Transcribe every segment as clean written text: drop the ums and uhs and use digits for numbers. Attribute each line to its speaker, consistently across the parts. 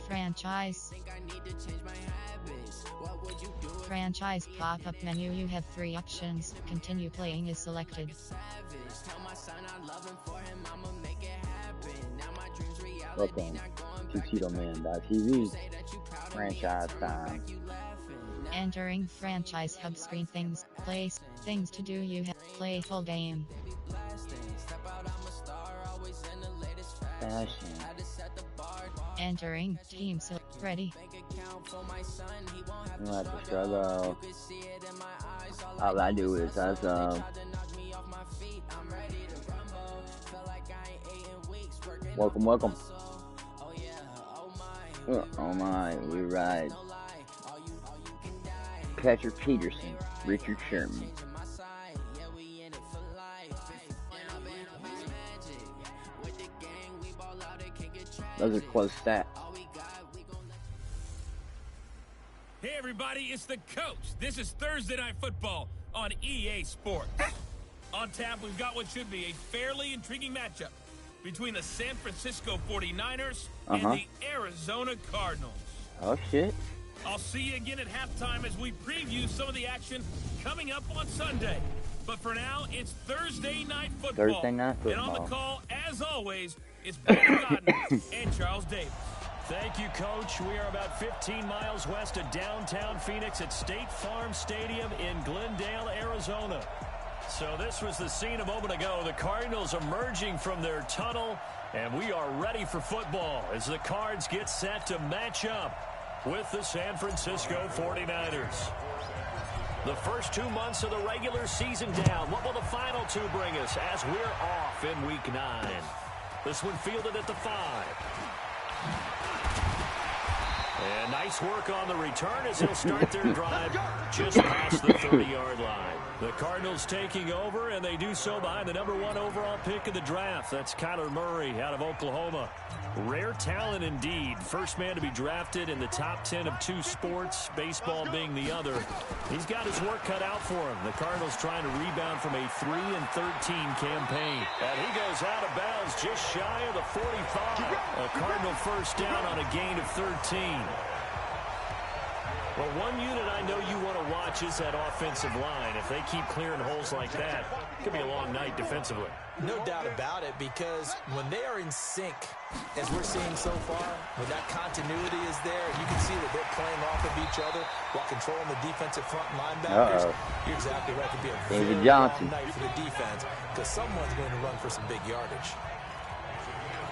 Speaker 1: Franchise. Franchise pop-up menu. You have 3 options. Continue playing is selected.
Speaker 2: Welcome to TitoMan.tv. Franchise time.
Speaker 1: Entering franchise hub screen. Things, place, things to do. You have play full game.
Speaker 2: Fashion.
Speaker 1: Entering team so ready.
Speaker 2: You don't have to struggle. All I do is awesome. Welcome, welcome. Oh my, we ride. Patrick Peterson, Richard Sherman. Those are close stats.
Speaker 3: Hey everybody, it's the coach. This is Thursday Night Football on EA Sports. On tap, we've got what should be a fairly intriguing matchup between the San Francisco 49ers and the Arizona Cardinals.
Speaker 2: Oh shit.
Speaker 3: I'll see you again at halftime as we preview some of the action coming up on Sunday. But for now, it's Thursday Night Football.
Speaker 2: Thursday Night Football.
Speaker 3: And on the call, as always, it's Ben Godden and Charles Davis.
Speaker 4: Thank you, Coach. We are about 15 miles west of downtown Phoenix at State Farm Stadium in Glendale, Arizona. So this was the scene a moment ago. The Cardinals emerging from their tunnel, and we are ready for football as the Cards get set to match up with the San Francisco 49ers. The first 2 months of the regular season down. What will the final 2 bring us as we're off in Week 9? This one fielded at the 5. And nice work on the return as he'll start their drive just past the 30-yard line. The Cardinals taking over, and they do so behind the #1 overall pick of the draft. That's Kyler Murray out of Oklahoma. Rare talent indeed. First man to be drafted in the top 10 of 2 sports, baseball being the other. He's got his work cut out for him. The Cardinals trying to rebound from a 3-13 campaign. And he goes out of bounds just shy of the 45. A Cardinal first down on a gain of 13. Well, one unit I know you want to watch is that offensive line. If they keep clearing holes like that, it could be a long night defensively.
Speaker 5: No doubt about it, because when they are in sync, as we're seeing so far, when that continuity is there, you can see that they're playing off of each other while controlling the defensive front linebackers. You're exactly right. It could be a very long night for the defense, because someone's going to run for some big yardage.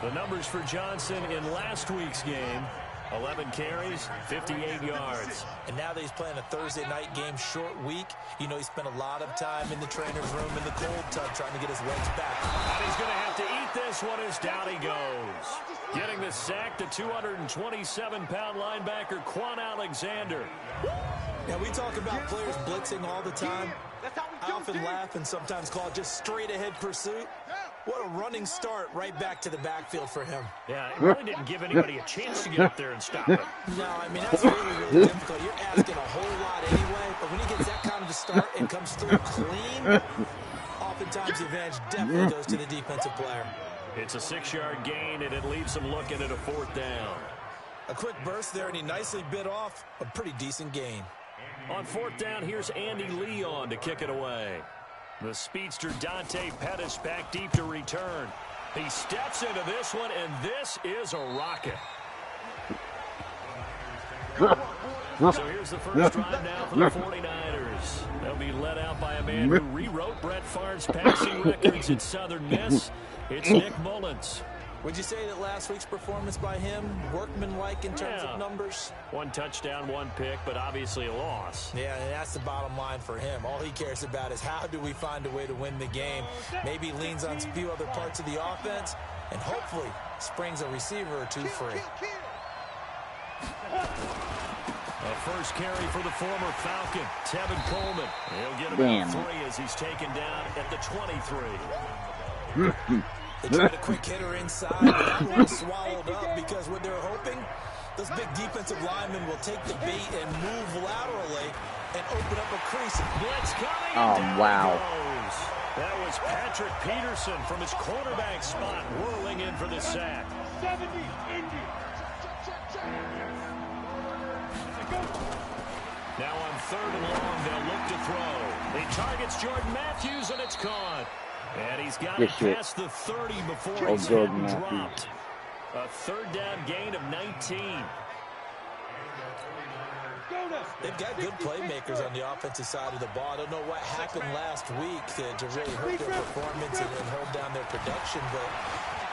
Speaker 4: The numbers for Johnson in last week's game: 11 carries, 58 yards.
Speaker 5: And now that he's playing a Thursday night game, short week, you know he spent a lot of time in the trainer's room in the cold tub trying to get his legs back.
Speaker 4: And he's going to have to eat this one as down he goes. Getting the sack to 227-pound linebacker Quan Alexander.
Speaker 5: Now, we talk about players blitzing all the time. I often laugh and sometimes call it just straight-ahead pursuit. What a running start right back to the backfield for him.
Speaker 4: Yeah, it really didn't give anybody a chance to get up there and stop it.
Speaker 5: No, I mean, that's really, really difficult. You're asking a whole lot anyway, but when he gets that kind of a start and comes through clean, oftentimes the advantage definitely goes to the defensive player.
Speaker 4: It's a 6-yard gain, and it leaves him looking at a 4th down.
Speaker 5: A quick burst there, and he nicely bit off a pretty decent gain.
Speaker 4: On 4th down, here's Andy Leon to kick it away. The speedster Dante Pettis back deep to return. He steps into this one, and this is a rocket. So here's the first drive now for the 49ers. They'll be led out by a man who rewrote Brett Favre's passing records at Southern Miss. It's Nick Mullins.
Speaker 5: Would you say that last week's performance by him, workmanlike in terms of numbers?
Speaker 4: 1 touchdown, 1 pick, but obviously a loss.
Speaker 5: Yeah, and that's the bottom line for him. All he cares about is how do we find a way to win the game. Maybe leans on a few other parts of the offense, and hopefully springs a receiver or 2 free.
Speaker 4: A first carry for the former Falcon, Tevin Coleman. He'll get about 3 as he's taken down at the 23.
Speaker 5: They tried a quick hitter inside, but that one swallowed up because what they're hoping Those big defensive linemen will take the bait and move laterally and open up a crease.
Speaker 4: Blitz coming.
Speaker 2: Oh, wow.
Speaker 4: That was Patrick Peterson from his cornerback spot whirling in for the sack.
Speaker 6: 70 Indy.
Speaker 4: Now on 3rd and long, they'll look to throw. He targets Jordan Matthews, and it's caught. And he's got it past the 30 before he's hit and dropped. A 3rd down gain of 19.
Speaker 5: They've got good playmakers on the offensive side of the ball. I don't know what happened last week to really hurt their performance and hold down their production, but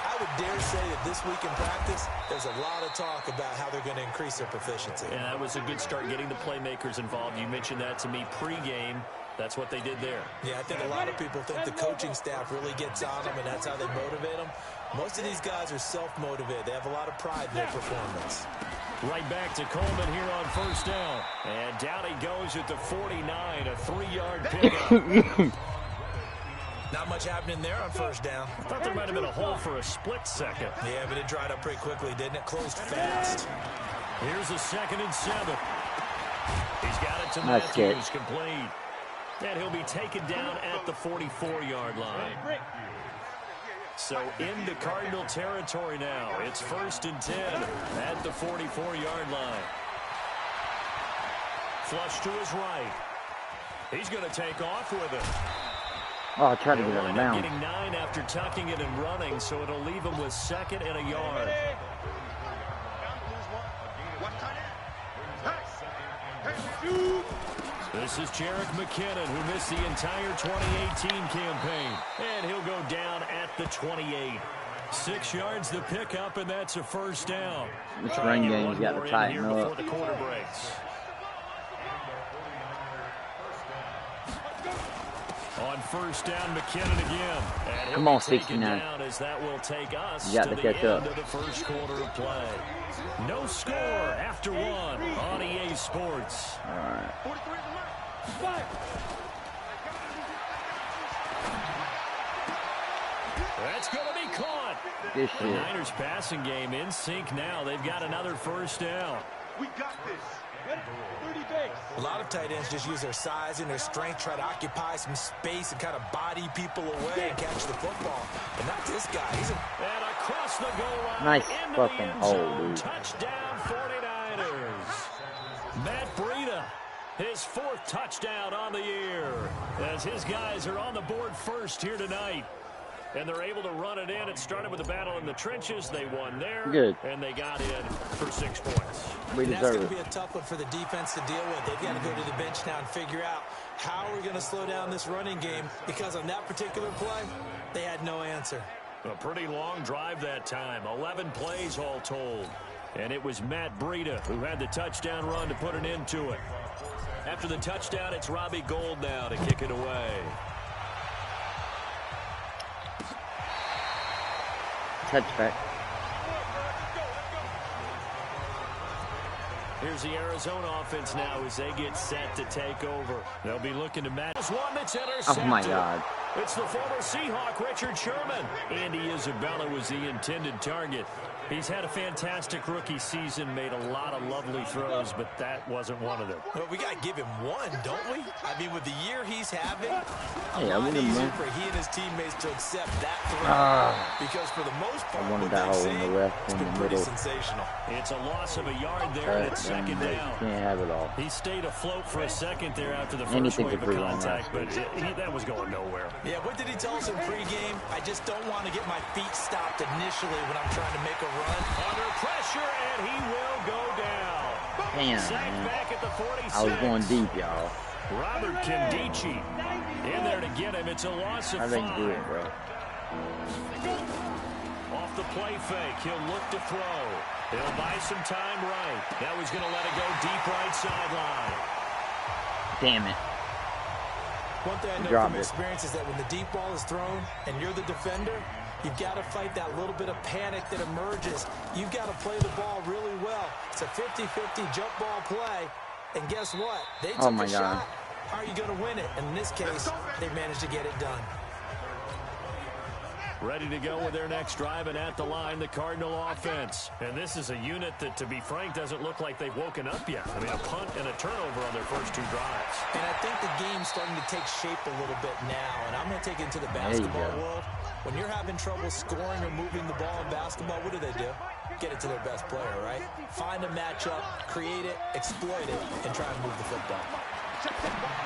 Speaker 5: I would dare say that this week in practice, there's a lot of talk about how they're going to increase their proficiency.
Speaker 4: And that was a good start getting the playmakers involved. You mentioned that to me pregame. That's what they did there. Yeah, I think a lot of people think the coaching staff really gets on them, and that's how they motivate them. Most of these guys are self-motivated. They have a lot of pride in their performance. Right back to Coleman here on 1st down. And down he goes at the 49, a 3-yard pickup.
Speaker 5: Not much happening there on 1st down.
Speaker 4: I thought there might have been a hole for a split second.
Speaker 5: Yeah, but it dried up pretty quickly, didn't it? Closed fast.
Speaker 4: Here's a 2nd and 7. He's got it to Matthews, complete. And he'll be taken down at the 44-yard line. So into Cardinal territory now. It's 1st and 10 at the 44-yard line. Flush to his right. He's going to take off with it.
Speaker 2: Oh, I tried to get it down.
Speaker 4: Getting 9 after tucking it and running, so it'll leave him with 2nd and a yard. This is Jerick McKinnon, who missed the entire 2018 campaign. And he'll go down at the 28. 6 yards the pickup, and that's a 1st down.
Speaker 2: This run game's got to tighten up.
Speaker 4: Before the quarter breaks. On 1st down, McKinnon again. And
Speaker 2: come on, 69.
Speaker 4: Down as that will take us
Speaker 2: you got to catch up.
Speaker 4: Of the 1st quarter of play. No score after 1 on EA Sports.
Speaker 2: All right.
Speaker 4: That's going to be caught.
Speaker 2: This
Speaker 4: the Niners passing game in sync now. They've got another 1st down.
Speaker 6: We got this.
Speaker 5: A lot of tight ends just use their size and their strength, try to occupy some space and kind of body people away and catch the football. But not this guy. He's
Speaker 4: and across the goal line.
Speaker 2: Nice fucking hole, dude.
Speaker 4: Touchdown 49ers. Matt Breida, his 4th touchdown on the year. As his guys are on the board first here tonight. And they're able to run it in. It started with a battle in the trenches. They won there.
Speaker 2: Good.
Speaker 4: And they got in for 6 points.
Speaker 2: We
Speaker 5: that's
Speaker 2: deserve
Speaker 5: going
Speaker 2: it.
Speaker 5: to be a tough one for the defense to deal with. They've got to go to the bench now and figure out how we're going to slow down this running game, because on that particular play, they had no answer.
Speaker 4: A pretty long drive that time. 11 plays all told. And it was Matt Breida who had the touchdown run to put an end to it. After the touchdown, it's Robbie Gould now to kick it away.
Speaker 2: Touchback.
Speaker 4: Here's the Arizona offense now as they get set to take over. They'll be looking to match one that's intercepted.
Speaker 2: Oh, my God.
Speaker 4: It's the former Seahawk, Richard Sherman. Andy Isabella was the intended target. He's had a fantastic rookie season, made a lot of lovely throws, but that wasn't one of them.
Speaker 5: Well, we got to give him one, don't we? I mean, with the year he's having,
Speaker 2: Hey,
Speaker 5: a lot easier for he and his teammates to accept that throw. Because for the most part,
Speaker 2: I wanted that hole in the left in the middle.
Speaker 5: Sensational.
Speaker 4: It's a loss of a yard there, and it's 2nd down.
Speaker 2: Can't have it all.
Speaker 4: He stayed afloat for a second there after the first wave of contact, but that was going nowhere.
Speaker 5: Yeah, what did he tell us in pregame? I just don't want to get my feet stopped initially when I'm trying to make a run.
Speaker 4: Under pressure, and he will go down.
Speaker 2: Damn, man.
Speaker 4: Back at the 46.
Speaker 2: I was going deep, y'all.
Speaker 4: Robert Kindici in there to get him. It's a loss of 5.
Speaker 2: I think do it, bro.
Speaker 4: Off the play fake, he'll look to throw. He'll buy some time right. Now he's going to let it go deep right sideline.
Speaker 2: Damn it.
Speaker 5: One thing I know from experience is that when the deep ball is thrown and you're the defender, you've got to fight that little bit of panic that emerges. You've got to play the ball really well. It's a 50-50 jump ball play. And guess what? They took a shot. How are you going to win it? And in this case, they managed to get it done.
Speaker 4: Ready to go with their next drive, and at the line, the Cardinal offense. And this is a unit that, to be frank, doesn't look like they've woken up yet. I mean, a punt and a turnover on their first 2 drives.
Speaker 5: And I think the game's starting to take shape a little bit now, and I'm going to take it into the basketball world. When you're having trouble scoring or moving the ball in basketball, what do? Get it to their best player, right? Find a matchup, create it, exploit it, and try and move the football.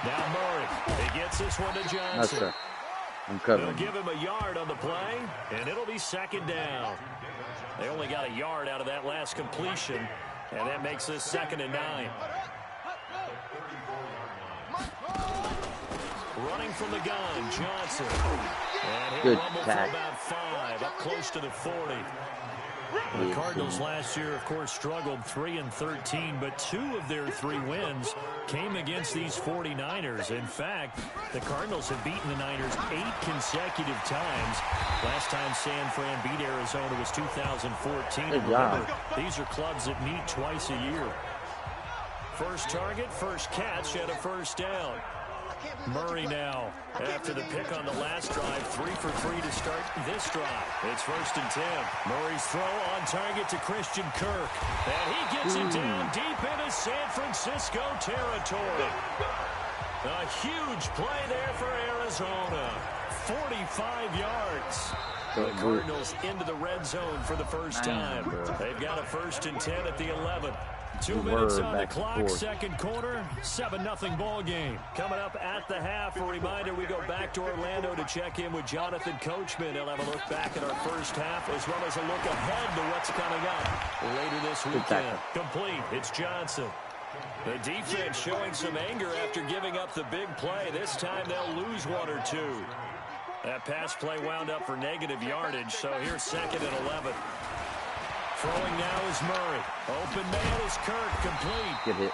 Speaker 4: Now Murray. He gets this one to Johnson.
Speaker 2: Yes, sir. I'm covering.
Speaker 4: They'll give him a yard on the play, and it'll be second down. They only got a yard out of that last completion, and that makes this 2nd and 9. Running from the gun, Johnson. And he'll rumble for about 5, up close to the 40. The Cardinals last year, of course, struggled 3-13, but 2 of their 3 wins came against these 49ers. In fact, the Cardinals have beaten the Niners 8 consecutive times. Last time San Fran beat Arizona was 2014. Remember, these are clubs that meet twice a year. First target, first catch, and a first down. Murray now, after the pick on the last drive, 3 for 3 to start this drive. It's 1st and 10. Murray's throw on target to Christian Kirk. And he gets it down deep into San Francisco territory. A huge play there for Arizona. 45 yards. The Cardinals into the red zone for the first time. They've got a 1st and 10 at the 11. 2 minutes on the clock, second quarter, 7-0 ball game. Coming up at the half, a reminder, we go back to Orlando to check in with Jonathan Coachman. He'll have a look back at our first half, as well as a look ahead to what's coming up later this weekend. Complete, it's Johnson. The defense showing some anger after giving up the big play. This time they'll lose 1 or 2. That pass play wound up for negative yardage, so here's 2nd and 11. Throwing now is Murray. Open man is Kirk, complete.
Speaker 2: Good hit.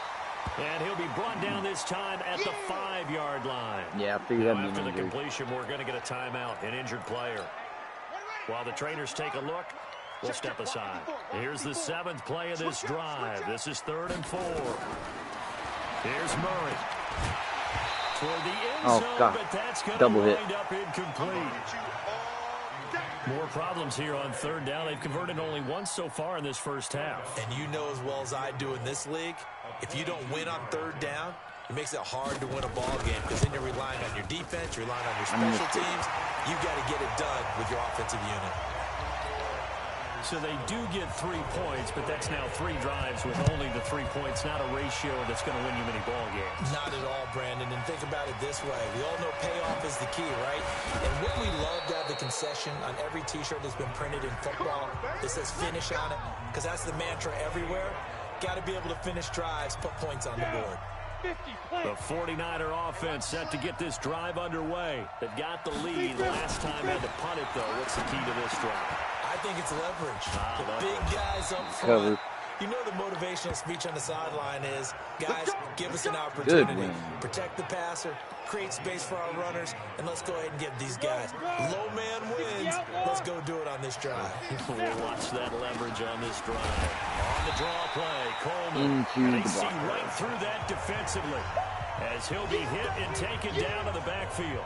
Speaker 4: And he'll be brought down this time at the 5-yard line.
Speaker 2: Yeah, I figured that.
Speaker 4: After the completion, we're going to get a timeout, an injured player. While the trainers take a look, we'll step aside. Here's the 7th play of this drive. This is 3rd and 4. Here's Murray. Toward the end zone, but that's going to wind up incomplete. More problems here on 3rd down. They've converted only once so far in this first half.
Speaker 5: And you know as well as I do in this league, if you don't win on 3rd down, it makes it hard to win a ball game because then you're relying on your defense, you're relying on your special teams. You've got to get it done with your offensive unit.
Speaker 4: So they do get 3 points, but that's now 3 drives with only the 3 points, not a ratio that's going to win you many ball games.
Speaker 5: Not at all, Brandon. And think about it this way. We all know payoff is the key, right? And what we love to have the concession on every T-shirt that's been printed in football, it says finish on it, because that's the mantra everywhere. Got to be able to finish drives, put points on the board.
Speaker 4: The 49er offense set to get this drive underway. They've got the lead. Last time had to punt it, though. What's the key to this drive?
Speaker 5: I think it's leverage. The big guys up front. You know the motivational speech on the sideline is, guys, give us an opportunity. Protect the passer, create space for our runners, and let's go ahead and get these guys. Low man wins. Let's go do it on this drive.
Speaker 4: We'll watch that leverage on this drive. On the draw play, Coleman. And they see right through that defensively as he'll be hit and taken down to the backfield.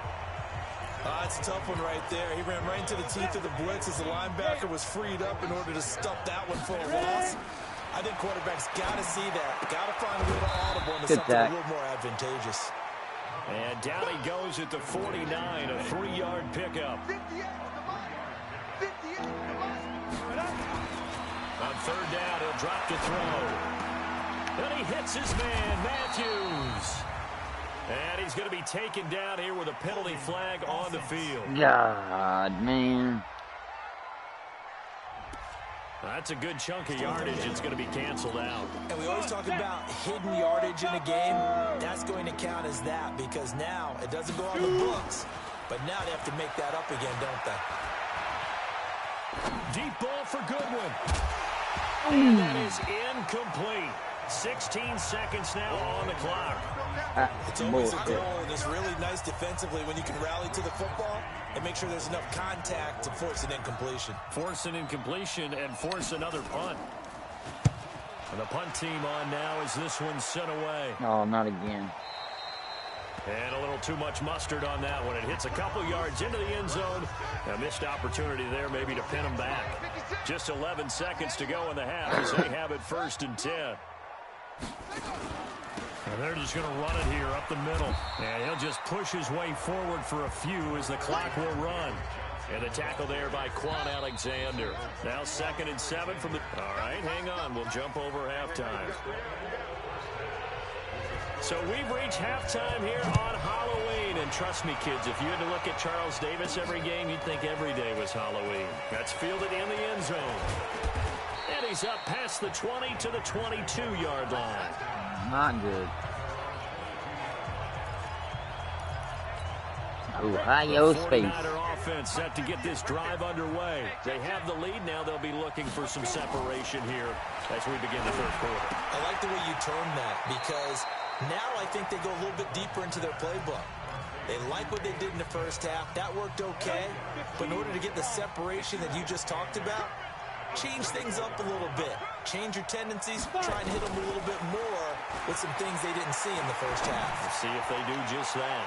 Speaker 5: It's a tough one right there. He ran right into the teeth of the blitz as the linebacker was freed up in order to stop that one for a loss. I think quarterbacks got to see that. Got to find a way to audible into something a little more advantageous.
Speaker 4: And down he goes at the 49, a 3-yard pickup. On 3rd down, he'll drop to throw. And he hits his man, Matthews. And he's going to be taken down here with a penalty flag on the field.
Speaker 2: God, man.
Speaker 4: That's a good chunk of yardage. It's going to be canceled out.
Speaker 5: And we always talk about hidden yardage in a game. That's going to count as that because now it doesn't go on the books. But now they have to make that up again, don't they?
Speaker 4: Deep ball for Goodwin. And that is incomplete. 16 seconds now on the clock.
Speaker 5: It's always a goal, and it's really nice defensively when you can rally to the football and make sure there's enough contact to force an incompletion.
Speaker 4: Force an incompletion and force another punt. And the punt team on now as this one's sent away.
Speaker 2: Oh, not again.
Speaker 4: And a little too much mustard on that one. It hits a couple yards into the end zone. A missed opportunity there maybe to pin them back. Just 11 seconds to go in the half as they have it 1st and 10. And they're just going to run it here up the middle. And he'll just push his way forward for a few as the clock will run. And the tackle there by Quan Alexander. Now 2nd and 7 from the... All right, hang on. We'll jump over halftime. So we've reached halftime here on Halloween. And trust me, kids, if you had to look at Charles Davis every game, you'd think every day was Halloween. That's fielded in the end zone. And he's up past the 20 to the 22-yard line.
Speaker 2: Not good. Ohio space.
Speaker 4: Offense set to get this drive underway. They have the lead now. They'll be looking for some separation here as we begin the 3rd quarter.
Speaker 5: I like the way you term that because now I think they go a little bit deeper into their playbook. They like what they did in the first half. That worked okay. But in order to get the separation that you just talked about, change things up a little bit. Change your tendencies. Try and hit them a little bit more with some things they didn't see in the first half.
Speaker 4: Let's see if they do just that.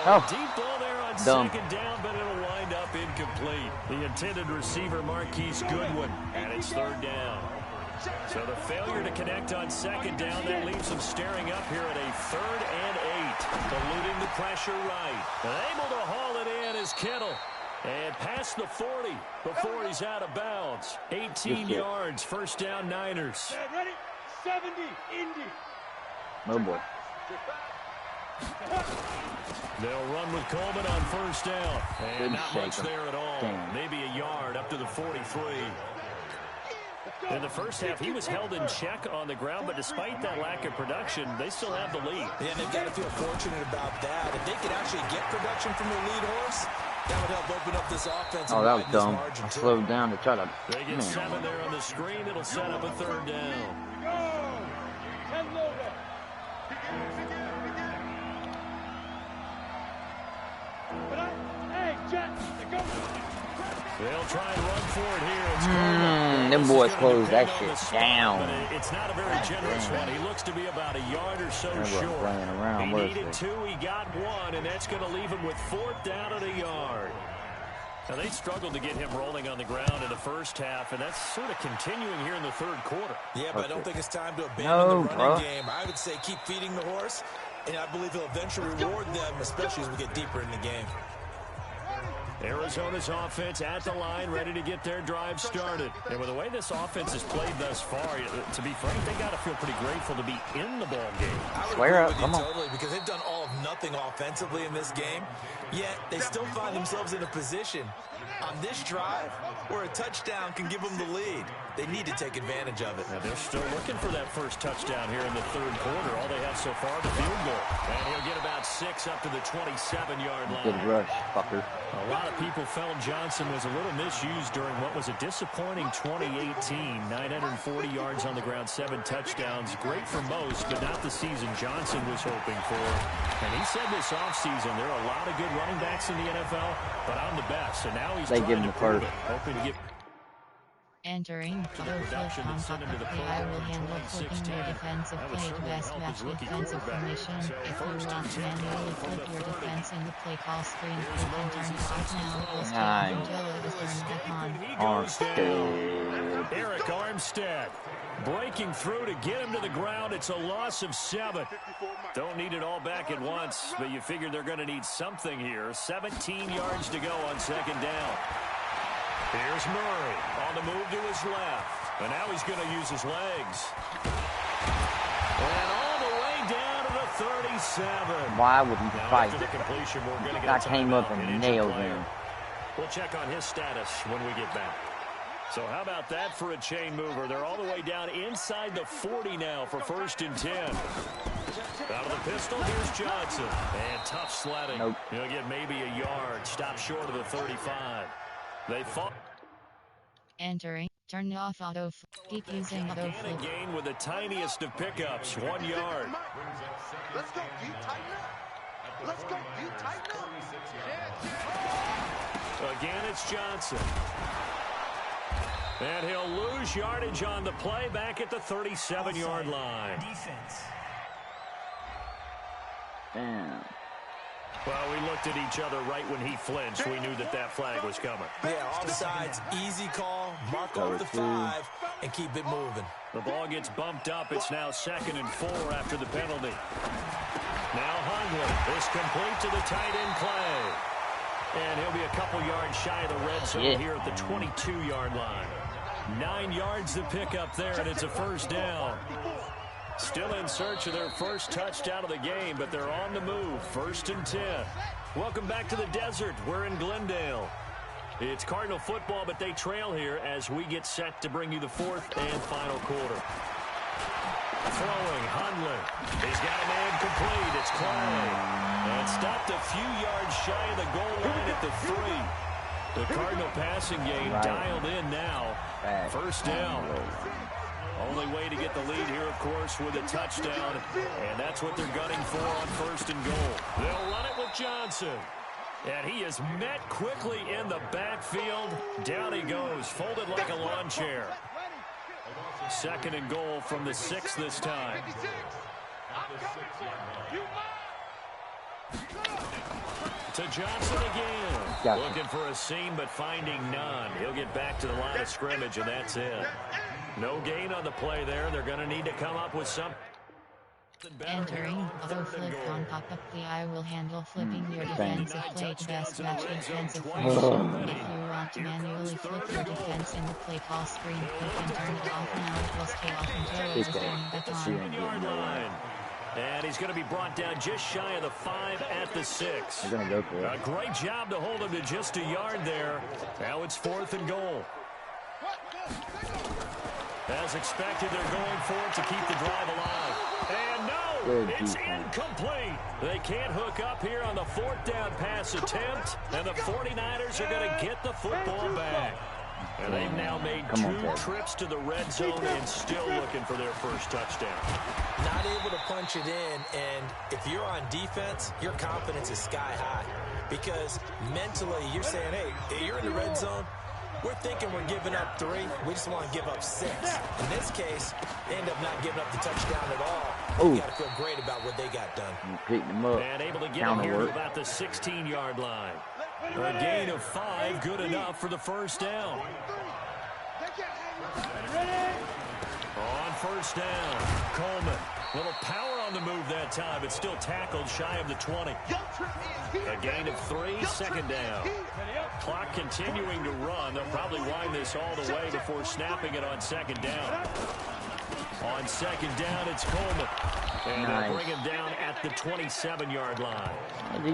Speaker 2: Oh,
Speaker 4: deep ball there on
Speaker 2: dumb.
Speaker 4: 2nd down, but it'll wind up incomplete. The intended receiver, Marquise Goodwin, and it's 3rd down. So the failure to connect on 2nd down, that leaves them staring up here at a 3rd and 8. Eluding the pressure right. And able to haul it in is Kittle. And past the 40 before he's out of bounds. 18 yards, 1st down Niners.
Speaker 6: Ready? 70, Indy.
Speaker 2: Oh, boy.
Speaker 4: They'll run with Coleman on 1st down. And not much there at all.
Speaker 2: Damn.
Speaker 4: Maybe a yard up to the 43. In the first half, he was held in check on the ground, but despite that lack of production, they still have the lead.
Speaker 5: Yeah, they've got to feel fortunate about that. If they could actually get production from their lead horse, that would help open up this offense.
Speaker 2: Oh, that was dumb. I slowed down to try to...
Speaker 4: They get 7 there on the screen. It'll set up a 3rd down.
Speaker 6: Go! 10 over. Hey, Jet, go.
Speaker 4: They'll try and run for it here. It's
Speaker 2: them boys closed that shit down.
Speaker 4: But it's not a very generous one. He looks to be about a yard or so short.
Speaker 2: Around,
Speaker 4: he needed 2. He got 1, and that's going to leave him with 4th down at a yard. Now, they struggled to get him rolling on the ground in the first half, and that's sort of continuing here in the 3rd quarter.
Speaker 5: Yeah, but I don't think it's time to abandon the running game. I would say keep feeding the horse, and I believe he'll eventually reward them, especially as we get deeper in the game.
Speaker 4: Arizona's offense at the line, ready to get their drive started. And with the way this offense has played thus far, to be frank, they got to feel pretty grateful to be in the ball game.
Speaker 5: I would
Speaker 2: Swear
Speaker 5: agree
Speaker 2: up,
Speaker 5: with you
Speaker 2: come on.
Speaker 5: totally, because they've done all of nothing offensively in this game, yet they still find themselves in a position on this drive where a touchdown can give them the lead. They need to take advantage of it.
Speaker 4: Now they're still looking for that first touchdown here in the 3rd quarter. All they have so far, the field goal. And he'll get about 6 up to the 27-yard line.
Speaker 2: Good rush, fucker.
Speaker 4: A lot of people felt Johnson was a little misused during what was a disappointing 2018. 940 yards on the ground, 7 touchdowns. Great for most, but not the season Johnson was hoping for. And he said this offseason there are a lot of good running backs in the NFL, but I'm the best. And now he's trying to prove it, hoping to get...
Speaker 1: Entering auto flip on top of AI will handle flipping your defensive play to best match defensive formation. If you want to manually flip your defense in the play call screen, you can turn it off now. It will stay until it is turned back on.
Speaker 2: Armstead.
Speaker 4: Eric Armstead breaking through to get him to the ground. It's a loss of 7. Don't need it all back at once, but you figure they're going to need something here. 17 yards to go on 2nd down. Here's Murray on the move to his left. And now he's going to use his legs. And all the way down to the 37.
Speaker 2: Why would he fight?
Speaker 4: The completion, we're going to get
Speaker 2: I came up and nailed him.
Speaker 4: We'll check on his status when we get back. So how about that for a chain mover? They're all the way down inside the 40 now for 1st and 10. Out of the pistol, here's Johnson. And tough sledding.
Speaker 2: Nope.
Speaker 4: He'll get maybe a yard. Stop short of the 35. They fought.
Speaker 1: Entering. Turn off auto flip. Keep using auto flip.
Speaker 4: And again with the tiniest of pickups. 1 yard.
Speaker 6: Let's go, you tighten up. Let's go, you tighten up.
Speaker 4: Again, it's Johnson. And he'll lose yardage on the play back at the 37-yard line.
Speaker 7: Defense.
Speaker 2: Damn.
Speaker 4: Well, we looked at each other right when he flinched. We knew that that flag was coming.
Speaker 5: Yeah, offsides, easy call, mark off the 5, and keep it moving.
Speaker 4: The ball gets bumped up. It's now 2nd and 4 after the penalty. Now Hundley is complete to the tight end Clay. And he'll be a couple yards shy of the red zone here at the 22-yard line. 9 yards to pick up there, and it's a first down. Still in search of their first touchdown of the game, but they're on the move. 1st and 10. Welcome back to the desert. We're in Glendale. It's Cardinal football, but they trail here as we get set to bring you the 4th and final quarter. Throwing, Hundley. He's got a man complete. It's Clay. And stopped a few yards shy of the goal line at the 3. The Cardinal passing game dialed in now. First down. Only way to get the lead here, of course, with a touchdown. And that's what they're gunning for on 1st and goal. They'll run it with Johnson. And he is met quickly in the backfield. Down he goes, folded like a lawn chair. 2nd and goal from the 6 this time. To Johnson again. Looking for a seam, but finding none. He'll get back to the line of scrimmage, and that's it. No gain on the play there. They're going to need to come up with something.
Speaker 1: Entering auto flip on pop-up. The eye will handle flipping your defensive play to best match defensive formation. If you want to manually flip your defense in the play call screen, you can turn it off now. It will stay off until it's turning back on.
Speaker 4: And he's going to be brought down just shy of the 5 at the 6.
Speaker 2: They're gonna go for it.
Speaker 4: A great job to hold him to just a yard there. Now it's 4th and goal. As expected, they're going for it to keep the drive alive. And no, it's incomplete. They can't hook up here on the 4th down pass attempt, and the 49ers are going to get the football back. And they've now made 2 trips to the red zone and still looking for their first touchdown.
Speaker 5: Not able to punch it in, and if you're on defense, your confidence is sky high. Because mentally, you're saying, hey, you're in the red zone. We're thinking we're giving up 3. We just want to give up 6. In this case, they end up not giving up the touchdown at all. You got to feel great about what they got done.
Speaker 4: And able to get him here to about the 16-yard line. A gain of 5, good enough for the first down. On first down, Coleman. Little power on the move that time, but still tackled shy of the 20. A gain of 3, 2nd down. Clock continuing to run. They'll probably wind this all the way before snapping it on 2nd down. On 2nd down, it's Coleman. And they'll bring him down at the 27-yard line.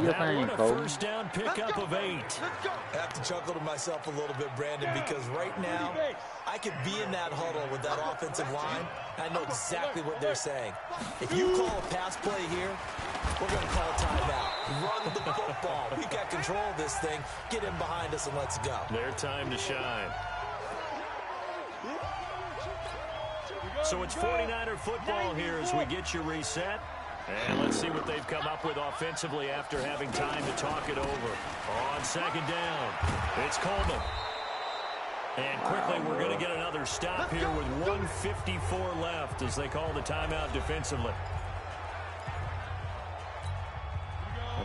Speaker 4: That one a first down pickup of 8.
Speaker 5: I have to chuckle to myself a little bit, Brandon, because right now I could be in that huddle with that offensive line. I know exactly what they're saying. If you call a pass play here, we're going to call a timeout. Run the football. We've got control of this thing. Get in behind us and let's go.
Speaker 4: Their time to shine. So it's 49er football here as we get you reset. And let's see what they've come up with offensively after having time to talk it over. On 2nd down, it's Coleman. And quickly, we're going to get another stop here with 1:54 left as they call the timeout defensively.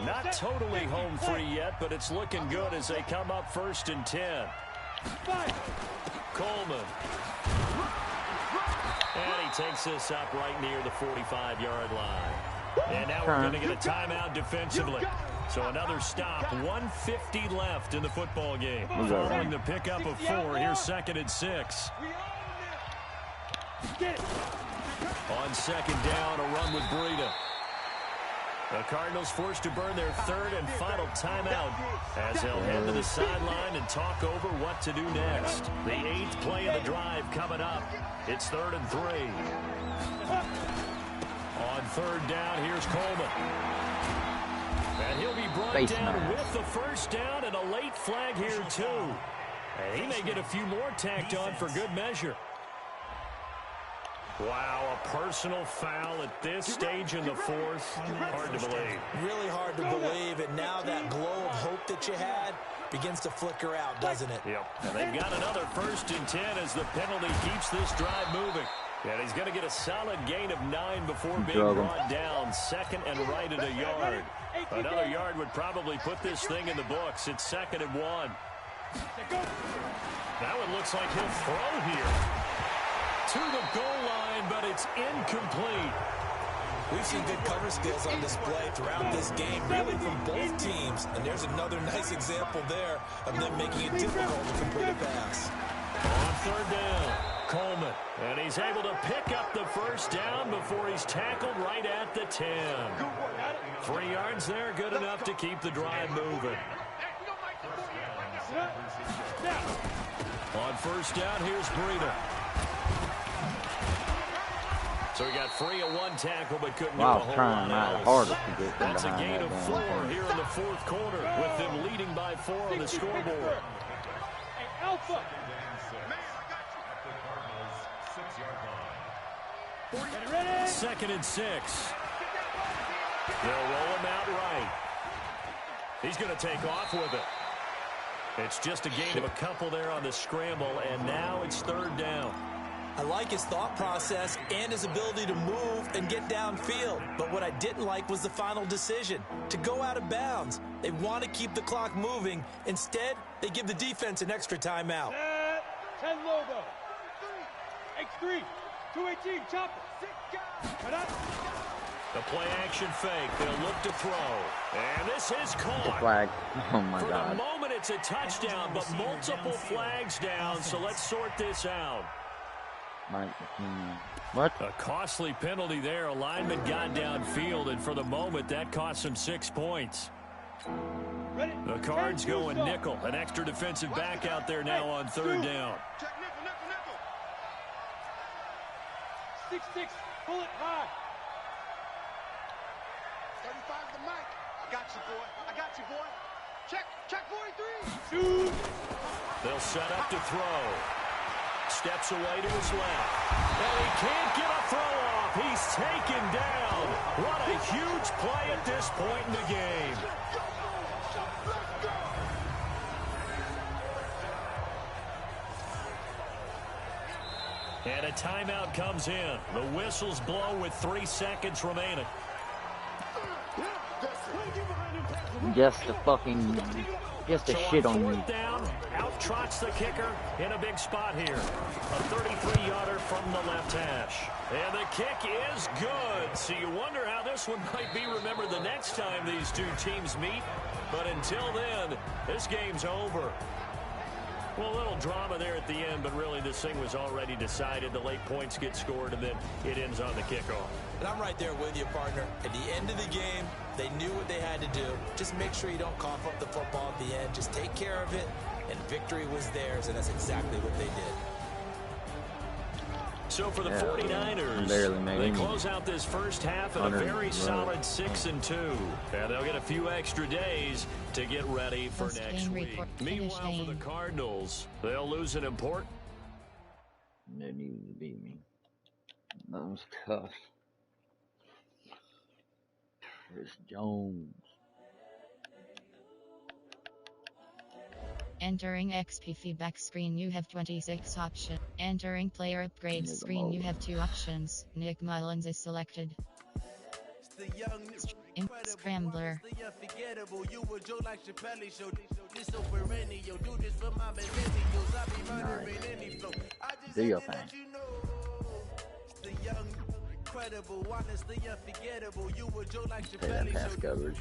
Speaker 4: Not totally home free yet, but it's looking good as they come up 1st and 10. Coleman. And he takes this up right near the 45-yard line. And now we're going to get a timeout defensively. So another stop, 1:50 left in the football game. Following the pickup of 4, here's 2nd and 6. On 2nd down, a run with Breida. The Cardinals forced to burn their 3rd and final timeout as they'll head to the sideline and talk over what to do next. The 8th play of the drive coming up. It's 3rd and 3. On 3rd down, here's Coleman. And he'll be brought down with the first down and a late flag here, too. And he may get a few more tacked on for good measure. Wow, a personal foul at this stage in the 4th. Hard to believe.
Speaker 5: Really hard to believe, and now that glow of hope that you had begins to flicker out, doesn't it?
Speaker 4: Yep. And they've got another 1st and 10 as the penalty keeps this drive moving. And he's going to get a solid gain of 9 before being brought down. Second and right at a yard. Another yard would probably put this thing in the books. It's 2nd and 1. That one looks like he'll throw here. To the goal line, but it's incomplete.
Speaker 5: We've seen good cover skills on display throughout this game, really from both teams. And there's another nice example there of them making it difficult to complete a pass.
Speaker 4: On 3rd down, Coleman. And he's able to pick up the first down before he's tackled right at the 10. 3 yards there, good enough to keep the drive moving. On 1st down, here's Breida. So he got free of 1 tackle, but couldn't do a whole lot else. That's a gain of 4 here in the 4th quarter, with them leading by 4 on the scoreboard.
Speaker 7: Alpha.
Speaker 4: 2nd and 6. They'll roll him out right. He's going to take off with it. It's just a gain of a couple there on the scramble, and now it's 3rd down.
Speaker 5: I like his thought process and his ability to move and get downfield. But what I didn't like was the final decision, to go out of bounds. They want to keep the clock moving. Instead, they give the defense an extra timeout.
Speaker 7: 10 logo. X3. 218. Chopper.
Speaker 4: The play action fake. They'll look to throw. And this is caught.
Speaker 2: Flag. Oh, my
Speaker 4: For
Speaker 2: God.
Speaker 4: the moment, it's a touchdown, but multiple flags down, so let's sort this out.
Speaker 2: What?
Speaker 4: A costly penalty there. A lineman got downfield, and for the moment, that cost him 6 points. The Cards going nickel. An extra defensive back out there now on 3rd down.
Speaker 7: 6-6. Pull it high.
Speaker 6: 35's the mic. I got you, boy. I got you, boy. Check 43.
Speaker 7: Shoot.
Speaker 4: They'll set up to throw. Steps away to his left. And he can't get a throw off. He's taken down. What a huge play at this point in the game. And a timeout comes in. The whistles blow with 3 seconds remaining.
Speaker 2: Just to shit on you.
Speaker 4: Down, out trots the kicker in a big spot here. A 33-yarder from the left hash. And the kick is good. So you wonder how this one might be remembered the next time these two teams meet. But until then, this game's over. Well, a little drama there at the end, but really this thing was already decided. The late points get scored, and then it ends on the kickoff.
Speaker 5: And I'm right there with you, partner. At the end of the game, they knew what they had to do. Just make sure you don't cough up the football at the end. Just take care of it, and victory was theirs, and that's exactly what they did.
Speaker 4: So for the 49ers, they close out this first half at a very solid 6-2. And they'll get a few extra days to get ready for next week. Meanwhile, for the Cardinals, they'll lose an important...
Speaker 2: They needed to beat me. That was tough. Chris Jones.
Speaker 1: Entering XP feedback screen, you have 26 options. Entering player upgrade screen, you have 2 options. Nick Mullins is selected. Scrambler.
Speaker 2: Nice. Do your thing. Say that pass coverage.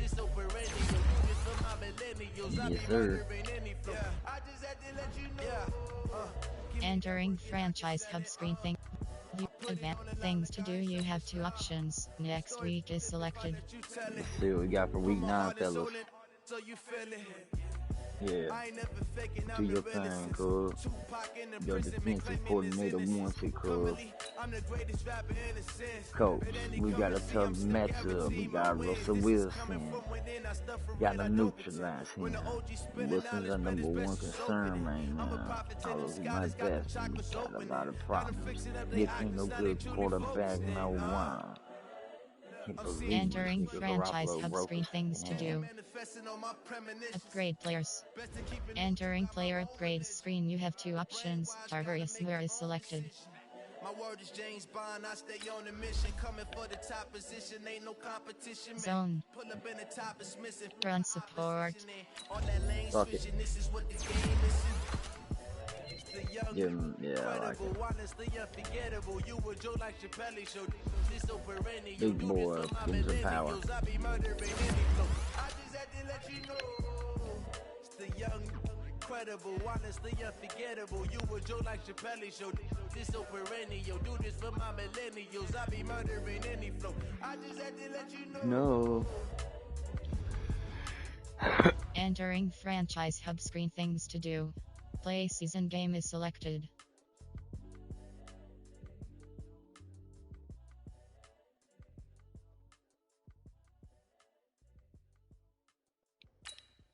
Speaker 2: Yes, sir.
Speaker 1: Entering franchise hub screen thing. Things to do, you have 2 options. Next week is selected.
Speaker 2: Let's see what we got for week 9, fellas. Yeah. Do your thing, cuz. Your defensive coordinator wants it, cuz. Coach, we got a tough matchup. We got Russell Wilson. Got to neutralize him. Wilson's our #1 concern right now. I was my best. We got a lot of problems. Nick ain't no good quarterback, no one.
Speaker 1: Entering franchise hub screen, things to do. Upgrade players. Entering player upgrades screen, you have 2 options. Tarvarius Moore is selected.
Speaker 8: My word is James Bond, I stay on a mission, coming for the top position, ain't no competition, man.
Speaker 1: Zone.
Speaker 8: Pull up in the top is missing.
Speaker 1: Run support.
Speaker 8: On that lane switching, this is what the game is. The young, incredible, honestly unforgettable. You were Joe like Chappelle show. This so perennial.
Speaker 2: Big boy, gives him power.
Speaker 8: I be murdering any flow. I just had to let you know. It's the young, incredible, honestly unforgettable. You were Joe like Chappelle show. This so perennial. Do this for my millennials. I be murdering any flow. I just had to let you know.
Speaker 2: No.
Speaker 1: Entering franchise hub screen. Things to do. Play season game is selected.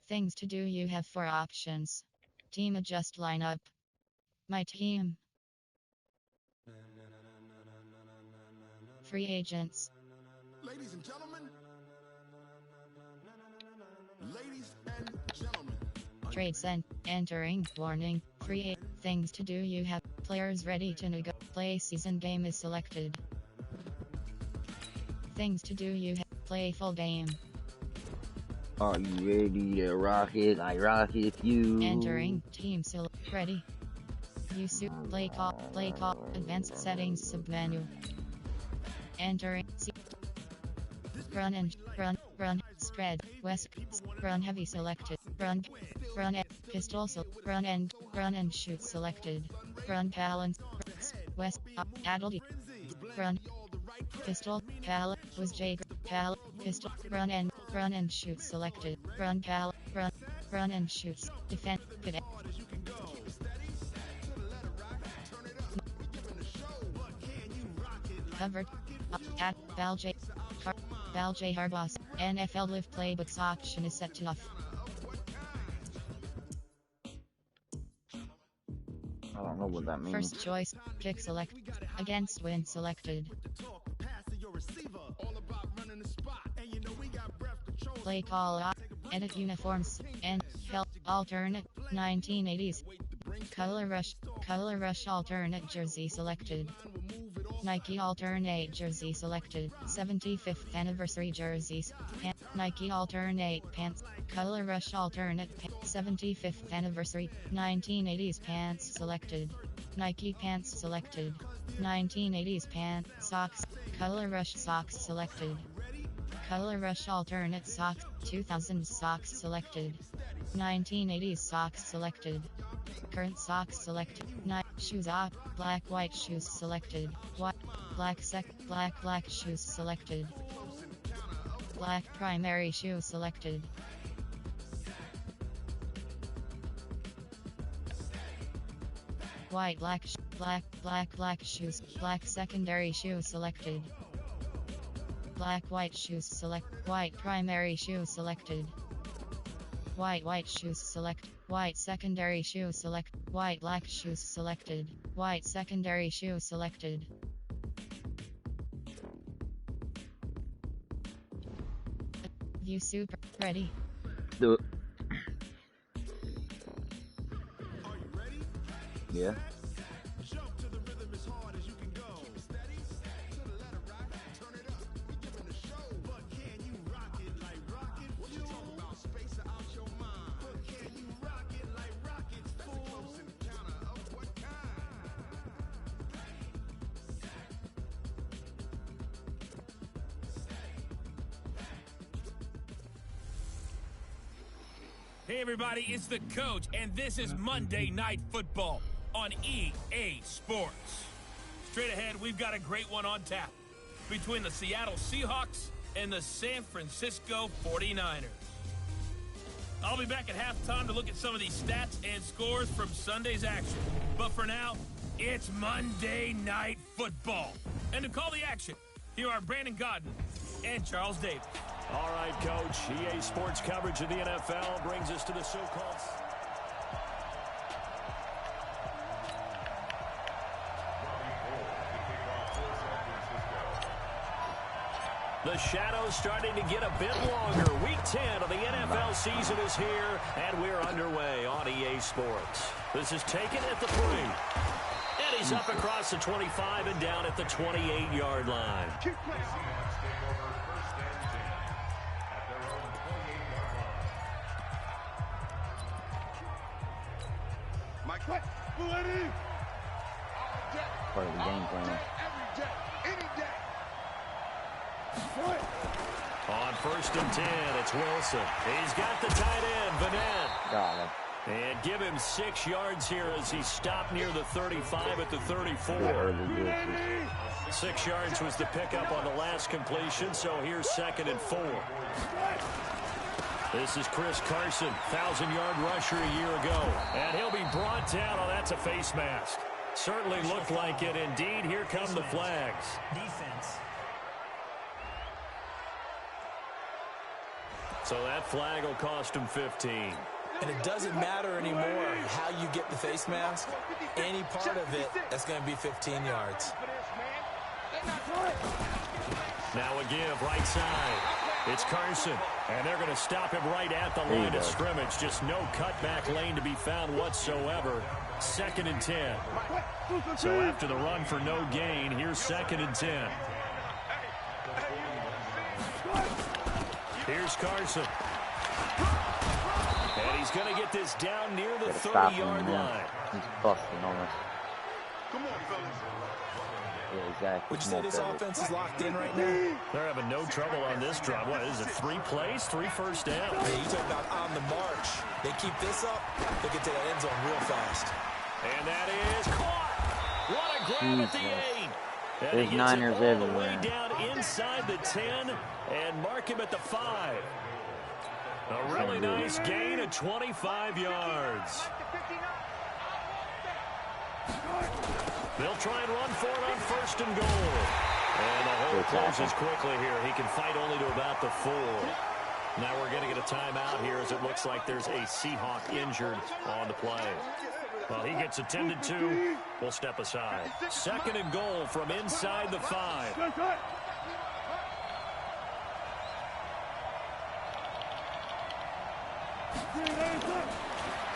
Speaker 1: Things to do. You have 4 options. Team adjust lineup. My team. Free agents.
Speaker 9: Ladies and gentlemen. Ladies and gentlemen.
Speaker 1: Trades and entering. Warning. Free things to do. You have players ready to negotiate. Play season game is selected. Things to do. You have play full game.
Speaker 2: Are you ready to rock it? I rock it, you.
Speaker 1: Entering team ready. Use play call, advanced settings submenu. Entering run, spread, west, run heavy selected, run pistol, run and shoot selected, run balance, west, adult, run, pistol, pallet, was J, pallet, pistol, run and shoot selected, run pallet, run and shoots, defend, cadet. Covered, at Val J Harboss, NFL Live Playbooks option is set to off.
Speaker 2: I don't know what that means.
Speaker 1: First choice, pick select, against win selected. Play call off, edit uniforms, and help, alternate, 1980s. Color rush alternate jersey selected. Nike alternate jersey selected. 75th anniversary jerseys. Nike alternate pants. Color rush alternate 75th anniversary. 1980s pants selected. Nike pants selected. 1980s pants. Socks. Color rush socks selected. Color rush alternate socks. 2000s socks selected. 1980s socks selected. Current socks selected. Shoes up. Black white shoes selected. Black shoes selected. Black primary shoe selected. White black shoes. Black secondary shoe selected. Black white shoes select. White primary shoe selected. White shoes select. White secondary shoe select. White black shoes selected. White secondary shoe selected. View super ready.
Speaker 2: Do it.
Speaker 9: Are you ready?
Speaker 2: Yeah.
Speaker 9: Jump to the rhythm as hard as you can go. Keep it steady. To the letter right. Turn it up. We're giving a show. But can you rock it like rocket? What you talking about? Space out your mind. But can you rock it like rockets? That's a close encounter of what kind?
Speaker 3: Hey everybody, it's the coach, and this is Monday Night Football on EA Sports. Straight ahead, we've got a great one on tap between the Seattle Seahawks and the San Francisco 49ers. I'll be back at halftime to look at some of these stats and scores from Sunday's action. But for now, it's Monday Night Football. And to call the action, here are Brandon Godden and Charles Davis.
Speaker 4: All right, Coach. EA Sports coverage of the NFL brings us to the so-called... The shadow's starting to get a bit longer. Week 10 of the NFL season is here, and we're underway on EA Sports. This is taken at the 3. And he's He's up across the 25 and down at the 28-yard line.
Speaker 2: Part of the game plan.
Speaker 4: On 1st and 10, it's Wilson. He's got the tight end, Vanette.
Speaker 2: Got it.
Speaker 4: And give him 6 yards here as he stopped near the 35 at the 34. 6 yards was the pickup on the last completion, so here's 2nd and 4. This is Chris Carson, 1,000-yard rusher a year ago. And he'll be brought down. Oh, that's a face mask. Certainly looked like it. Indeed, here come the flags.
Speaker 10: Defense.
Speaker 4: So that flag will cost him 15.
Speaker 5: And it doesn't matter anymore how you get the face mask. Any part of it, that's going to be 15 yards.
Speaker 4: Now a give, right side. It's Carson, and they're going to stop him right at the line of scrimmage. Just no cutback lane to be found whatsoever. 2nd and 10. So after the run for no gain, here's 2nd and 10. Here's Carson. And he's going to get this down near the 30-yard line.
Speaker 2: He's busting on us.
Speaker 6: Come on, fellas.
Speaker 2: Yeah, exactly.
Speaker 5: Would you say this offense is locked in right now?
Speaker 4: They're having no trouble on this drive. What is it, 3 plays, 3 first downs?
Speaker 5: Yeah, you talk about on the march. They keep this up, they get to the end zone real fast.
Speaker 4: And that is caught. What a grab at the 8. And
Speaker 2: There's Niners everywhere.
Speaker 4: Way down inside the 10 and mark him at the 5. A really nice gain of 25 yards. They'll try and run for it on 1st and goal. And the hole closes quickly here. He can fight only to about the 4. Now we're going to get a timeout here as it looks like there's a Seahawk injured on the play. Well, he gets attended to. We'll step aside. 2nd and goal from inside the 5.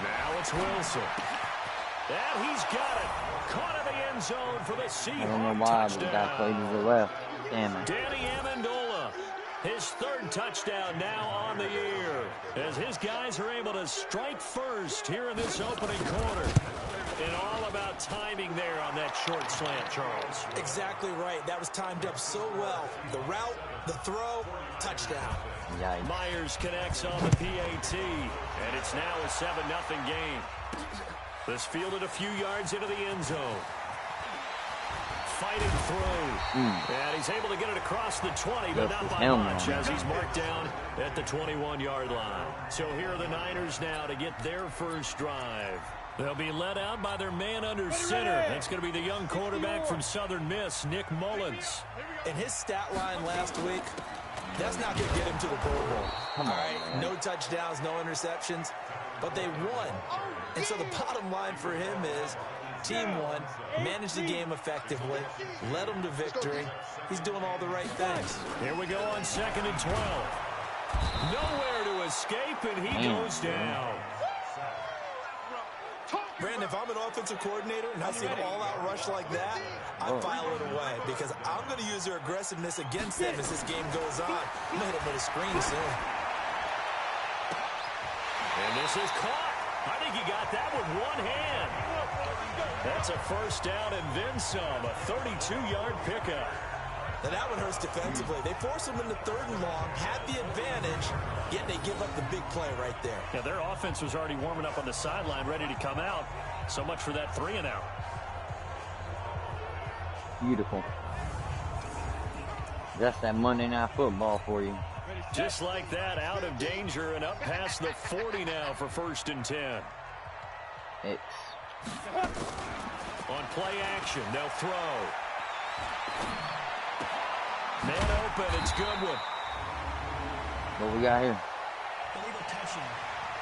Speaker 4: Now it's Wilson. And he's got it. Caught in the end zone for the Seahawks.
Speaker 2: I don't know why, but the guy played to the left. Damn it.
Speaker 4: Danny Amendola, his 3rd touchdown now on the year, as his guys are able to strike first here in this opening quarter. And all about timing there on that short slant, Charles.
Speaker 5: Exactly right. That was timed up so well. The route, the throw, touchdown.
Speaker 2: Yikes.
Speaker 4: Myers connects on the PAT, and it's now a 7-0 game. This fielded a few yards into the end zone. Fighting through. And he's able to get it across the 20, but not by much as he's marked down at the 21-yard line. So here are the Niners now to get their first drive. They'll be led out by their man under center. That's going to be the young quarterback from Southern Miss, Nick Mullins.
Speaker 5: In his stat line last week, that's not going to get him to the Pro Bowl. All right, no touchdowns, no interceptions, but they won. And so the bottom line for him is team won, managed the game effectively, led them to victory. He's doing all the right things.
Speaker 4: Here we go on 2nd and 12. Nowhere to escape, and he goes down.
Speaker 5: Brandon, if I'm an offensive coordinator and I see an all-out rush like that, I file it away because I'm going to use their aggressiveness against them as this game goes on. I'm going to hit them with a screen soon.
Speaker 4: And this is caught. I think he got that with one hand. That's a 1st down and then some, a 32-yard pickup.
Speaker 5: Now that one hurts defensively. They force them into 3rd and long, had the advantage, yet they give up the big play right there.
Speaker 4: Yeah, their offense was already warming up on the sideline, ready to come out. So much for that 3 and out.
Speaker 2: Beautiful. That's that Monday Night Football for you.
Speaker 4: Just like that, out of danger and up past the 40 now for 1st and 10. On play action, they'll throw. Man open, it's Goodwin.
Speaker 2: What we got here?
Speaker 10: Illegal touching.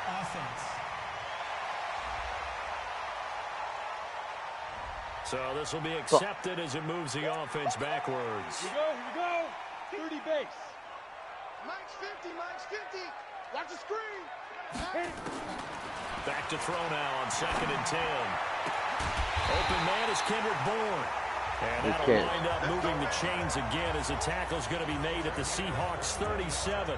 Speaker 10: Offense.
Speaker 4: So this will be accepted as it moves the offense backwards.
Speaker 7: Here we go. 30 base.
Speaker 6: Mike's 50, Mike's 50. Watch the screen.
Speaker 4: Back to throw now on 2nd and 10. Open man is Kendrick Bourne. And that'll wind up moving the chains again as the tackle's going to be made at the Seahawks 37.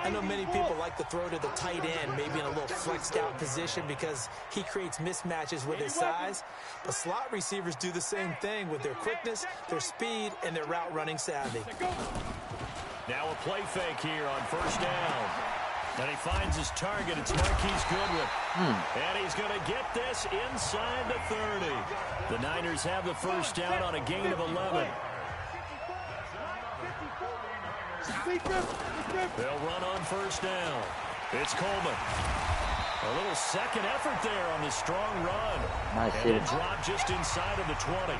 Speaker 5: I know many people like to throw to the tight end, maybe in a little flexed out position because he creates mismatches with his size. But slot receivers do the same thing with their quickness, their speed, and their route running savvy.
Speaker 4: Now a play fake here on first down. And he finds his target. It's Marquise Goodwin. And he's going to get this inside the 30. The Niners have the first down on a gain of 11. They'll run on first down. It's Coleman. A little second effort there on the strong run.
Speaker 2: Nice
Speaker 4: and
Speaker 2: hit.
Speaker 4: it'll drop just inside of the 20.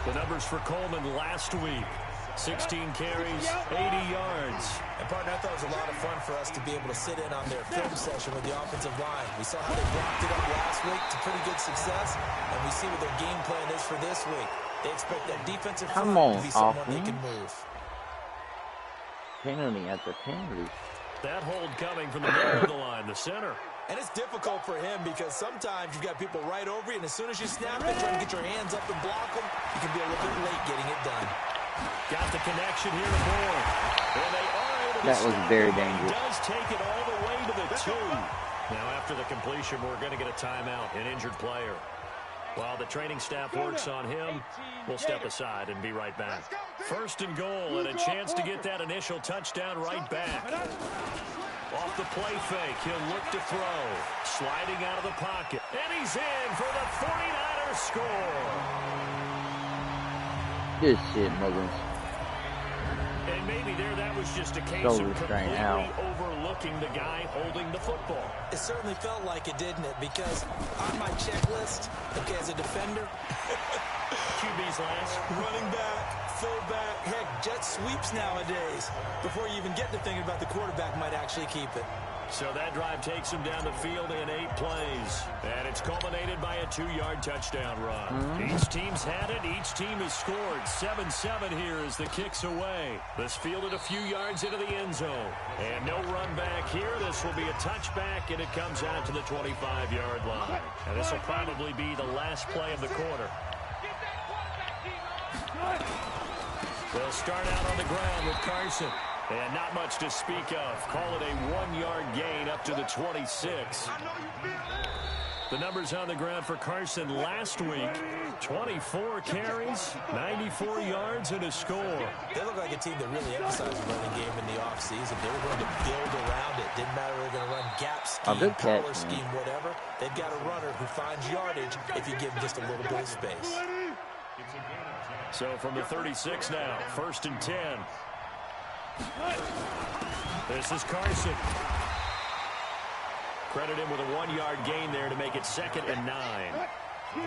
Speaker 4: The numbers for Coleman last week. 16 carries, 80 yards.
Speaker 5: And, partner, I thought it was a lot of fun for us to be able to sit in on their film session with the offensive line. We saw how they blocked it up last week to pretty good success, and we see what their game plan is for this week. They expect that defensive front to be someone they can move.
Speaker 2: Penalty after penalty.
Speaker 4: That hold coming from the middle of the line, the center.
Speaker 5: And it's difficult for him because sometimes you've got people right over you, and as soon as you snap it, trying to get your hands up and block them, you can be a little bit late getting it done.
Speaker 4: Got the connection here to Bourne. And they are able to
Speaker 2: that was very dangerous.
Speaker 4: He does take it all the way to the 2. Now after the completion, we're going to get a timeout, an injured player. While the training staff works on him, we'll step aside and be right back. First and goal, and a chance to get that initial touchdown right back. Off the play fake, he'll look to throw. Sliding out of the pocket. And he's in for the 49ers score.
Speaker 2: Good shit, Muggins.
Speaker 4: And maybe that was just a case
Speaker 2: Shoulder
Speaker 4: of
Speaker 2: strain
Speaker 4: completely
Speaker 2: out.
Speaker 4: overlooking the guy holding the football.
Speaker 5: It certainly felt like it, didn't it? Because on my checklist, okay, as a defender,
Speaker 4: QB's last.
Speaker 5: running back, fullback, heck, jet sweeps nowadays. Before you even get to thinking about the quarterback might actually keep it.
Speaker 4: So that drive takes him down the field in 8 plays. And it's culminated by a 2-yard touchdown run. Each team's had it. Each team has scored. 7-7 here as the kick's away. This fielded a few yards into the end zone. And no run back here. This will be a touchback, and it comes out to the 25-yard line. And this will probably be the last play of the quarter. They'll start out on the ground with Carson. And not much to speak of. Call it a 1-yard gain up to the 26. The numbers on the ground for Carson last week. 24 carries, 94 yards, and a score.
Speaker 5: They look like a team that really emphasized the running game in the offseason. They were going to build around it. Didn't matter if they're going to run gap scheme, power scheme, whatever. They've got a runner who finds yardage if you give him just a little bit of space.
Speaker 4: So from the 36 now, 1st and 10. This is Carson. Credit him with a 1-yard gain there to make it 2nd and 9.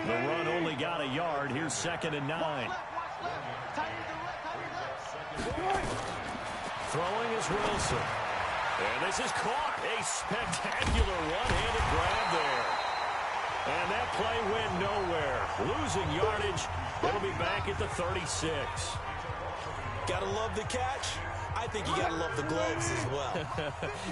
Speaker 4: The run only got a yard. Here's 2nd and 9. Throwing is Wilson. And this is caught. A spectacular one-handed grab there. And that play went nowhere. Losing yardage. It'll be back at the 36.
Speaker 5: Gotta love the catch. I think you got to love the gloves as well.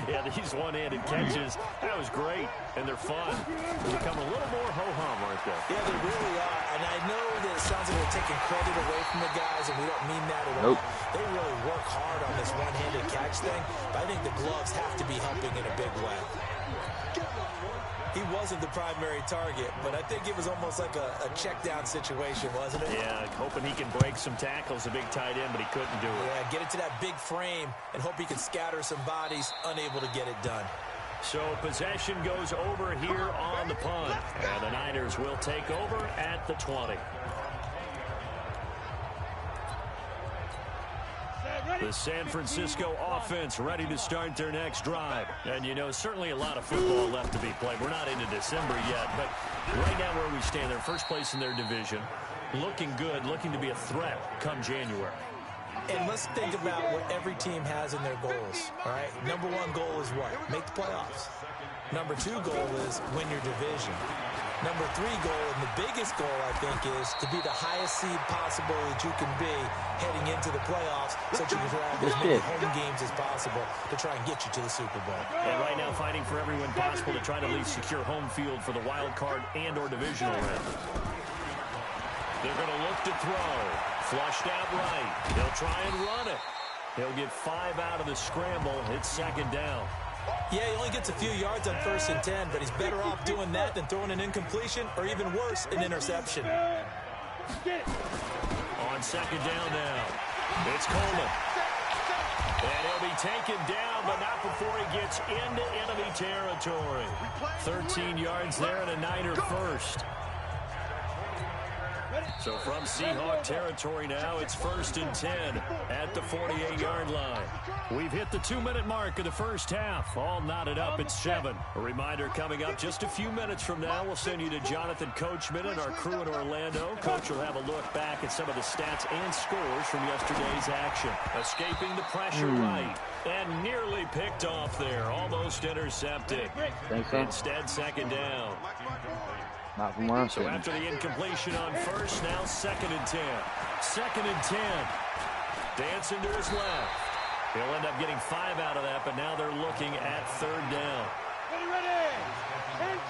Speaker 4: Yeah, these one-handed catches, that was great, and they're fun. They become a little more ho-hum, aren't they?
Speaker 5: Yeah, they really are. And I know that it sounds like they're taking credit away from the guys, and we don't mean that at all. They really work hard on this one-handed catch thing, but I think the gloves have to be helping in a big way. He wasn't the primary target, but I think it was almost like a check-down situation, wasn't it?
Speaker 4: Yeah, hoping he can break some tackles, a big tight end, but he couldn't do it.
Speaker 5: Yeah, get into that big frame and hope he can scatter some bodies, unable to get it done.
Speaker 4: So possession goes over here on the punt, and the Niners will take over at the 20. The San Francisco offense ready to start their next drive. And, you know, certainly a lot of football left to be played. We're not into December yet, but right now where we stand, they're first place in their division. Looking good, looking to be a threat come January.
Speaker 5: And let's think about what every team has in their goals, all right? Number 1 goal is what? Make the playoffs. Number 2 goal is win your division. Number 3 goal, and the biggest goal, I think, is to be the highest seed possible that you can be heading into the playoffs, so you can have as many home games as possible to try and get you to the Super Bowl.
Speaker 4: And right now fighting for every win possible to try to at least secure home field for the wild card and or divisional round. They're going to look to throw. Flushed out right. He'll try and run it. He'll get 5 out of the scramble. It's second down.
Speaker 5: Yeah, he only gets a few yards on 1st and 10, but he's better off doing that than throwing an incompletion or even worse, an interception.
Speaker 4: On second down now, it's Coleman. And he'll be taken down, but not before he gets into enemy territory. 13 yards there and a Niner first. So from Seahawk territory now, it's 1st and 10 at the 48-yard line. We've hit the 2-minute mark of the first half. All knotted up at 7. A reminder coming up just a few minutes from now. We'll send you to Jonathan Coachman and our crew in Orlando. Coach will have a look back at some of the stats and scores from yesterday's action. Escaping the pressure right. And nearly picked off there. Almost intercepted. Instead, second down.
Speaker 2: Not from where I'm
Speaker 4: So after the incompletion on first, now 2nd and 10. 2nd and 10. Dancing to his left. He'll end up getting 5 out of that, but now they're looking at 3rd down.
Speaker 7: Ready. And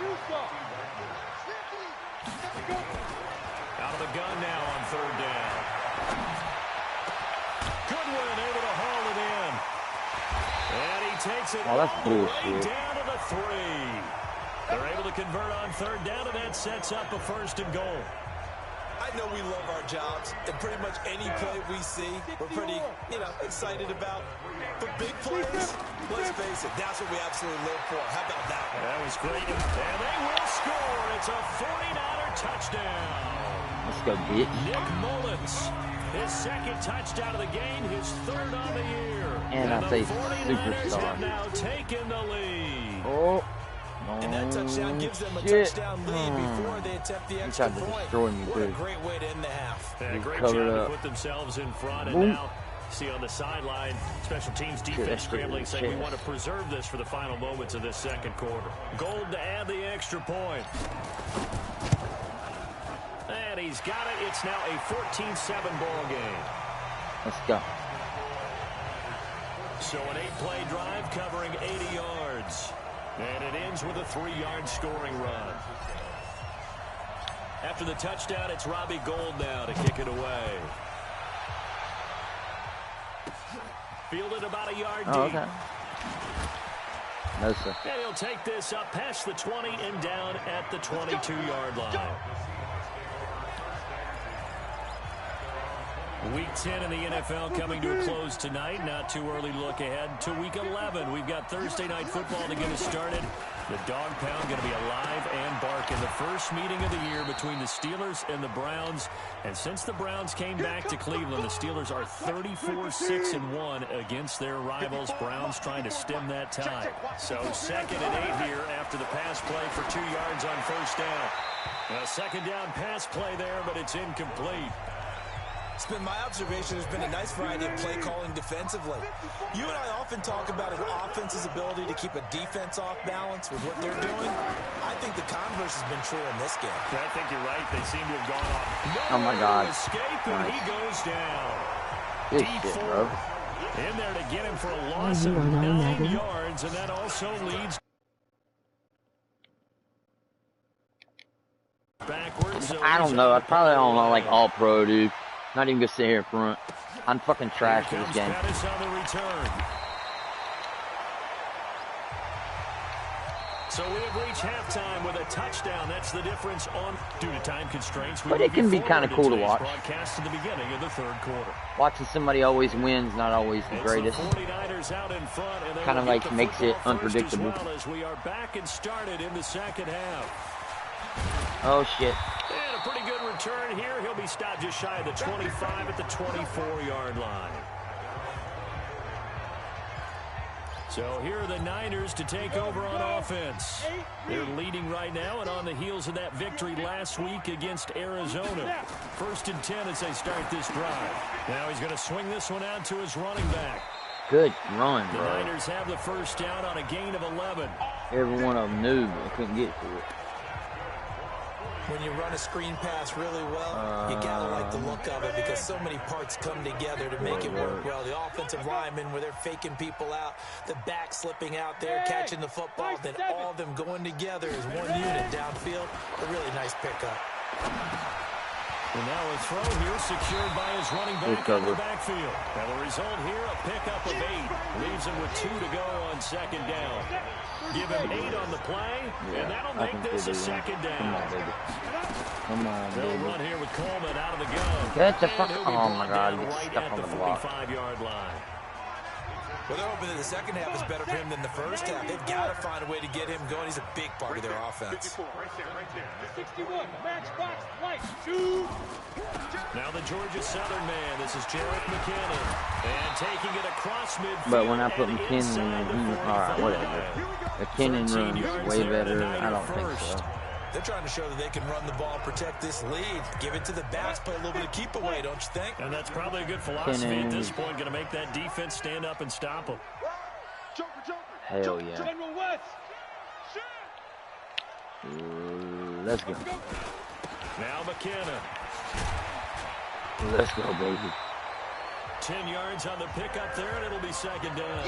Speaker 4: Out of the gun now on 3rd down. Goodwin able to haul it in. And he takes it all the way down to the 3. They're able to convert on 3rd down, and that sets up a 1st and goal.
Speaker 5: I know we love our jobs, and pretty much any play we see, we're pretty, excited about. But big plays, let's face it, that's what we absolutely live for. How about that one?
Speaker 4: That was great, and they will score. It's a 49er touchdown.
Speaker 2: Let's go, bitch.
Speaker 4: Nick Mullins, his 2nd touchdown of the game, his 3rd on the year.
Speaker 2: And I say
Speaker 4: the 49ers
Speaker 2: superstar.
Speaker 4: have now taken the lead.
Speaker 2: Oh.
Speaker 5: And that touchdown gives them a touchdown lead before they attempt the extra point. What a great way to end the half.
Speaker 4: Yeah, great job to put themselves in front. And now, see on the sideline, special teams defense scrambling, saying we want to preserve this for the final moments of this 2nd quarter. Gold to add the extra point. And he's got it. It's now a 14-7 ball game.
Speaker 2: Let's go.
Speaker 4: So an 8-play drive covering 80 yards. And it ends with a 3-yard scoring run. After the touchdown, it's Robbie Gould now to kick it away. Fielded about a yard deep.
Speaker 2: Okay. No, sir.
Speaker 4: And he'll take this up past the 20 and down at the 22-yard line. Week 10 in the NFL coming to a close tonight. Not too early to look ahead to Week 11. We've got Thursday Night Football to get us started. The Dog Pound going to be alive and barking. The first meeting of the year between the Steelers and the Browns. And since the Browns came back to Cleveland, the Steelers are 34-6-1 against their rivals. Browns trying to stem that tide. So 2nd and 8 here after the pass play for 2 yards on 1st down. A 2nd down pass play there, but it's incomplete.
Speaker 5: It's been my observation there's been a nice variety of play calling defensively. You and I often talk about an offense's ability to keep a defense off balance with what they're doing. I think the converse has been true in this game.
Speaker 4: I think you're right. They seem to have gone off.
Speaker 2: Oh, my God.
Speaker 4: Escape, and he goes down.
Speaker 2: Good shit, bro.
Speaker 4: In there to get him for a loss of 9 yards, and that also leads backwards. So
Speaker 2: I don't know. I probably don't know, like, all pro, dude. Not even gonna sit here in front. I'm fucking trash at this game.
Speaker 4: Pettis on the return. So we have reached halftime with a touchdown. That's the difference on due to time constraints.
Speaker 2: But it can be kind of cool to watch.
Speaker 4: Broadcast in the beginning of the 3rd quarter.
Speaker 2: Watching somebody always wins, not always the greatest.
Speaker 4: The 49ers out in front, and
Speaker 2: kind of like makes it unpredictable.
Speaker 4: As well as we are back and started in the 2nd half.
Speaker 2: Oh shit.
Speaker 4: And a pretty good return here. He'll be stopped just shy of the 25 at the 24-yard line. So here are the Niners to take over on offense. They're leading right now and on the heels of that victory last week against Arizona. 1st and 10 as they start this drive. Now he's going to swing this one out to his running back.
Speaker 2: Good run, bro.
Speaker 4: The Niners have the 1st down on a gain of 11.
Speaker 2: Every one of them knew they couldn't get to it.
Speaker 5: when you run a screen pass really well, you gotta like the look of it because so many parts come together to make it work well. The offensive linemen, where they're faking people out, the back slipping out there, catching the football, then all of them going together as one unit downfield. A really nice pickup.
Speaker 4: And now a throw here secured by his running back in the backfield. And the result here, a pickup of 8. Leaves him with 2 to go on second down. Give him 8 on the play, and that'll make this a second down.
Speaker 2: Come on,
Speaker 4: They'll
Speaker 2: baby.
Speaker 4: run here with Coleman out of the gun.
Speaker 2: Get the fuck.
Speaker 4: And he'll be
Speaker 2: Oh my
Speaker 4: brought
Speaker 2: God,
Speaker 4: down
Speaker 2: he's
Speaker 4: right
Speaker 2: stuck
Speaker 4: at
Speaker 2: on
Speaker 4: the
Speaker 2: the block.
Speaker 4: 45-yard line.
Speaker 5: Well, they're hoping that the second half is better for him than the first half. They've got to find a way to get him going. He's a big part of their offense.
Speaker 7: 54, right there. 61, matchbox, light, shoot.
Speaker 4: Now the Georgia Southern man. This is Jarrett McKinnon. And taking it across midfield.
Speaker 2: But when I put
Speaker 4: and
Speaker 2: McKinnon
Speaker 4: inside the
Speaker 2: in, alright,
Speaker 4: 45.
Speaker 2: whatever. McKinnon
Speaker 4: 13
Speaker 2: runs
Speaker 4: yards
Speaker 2: way
Speaker 4: there at the
Speaker 2: better. I don't think
Speaker 4: 91st.
Speaker 2: so.
Speaker 5: They're trying to show that they can run the ball and protect this lead. Give it to the backs, play a little bit of keep away, don't you think?
Speaker 4: And that's probably a good philosophy at this point. Going to make that defense stand up and stop them.
Speaker 2: Hell yeah.
Speaker 7: General West.
Speaker 2: Let's go.
Speaker 4: Now McKinnon.
Speaker 2: Let's go, baby.
Speaker 4: 10 yards on the pickup there, and it'll be second down.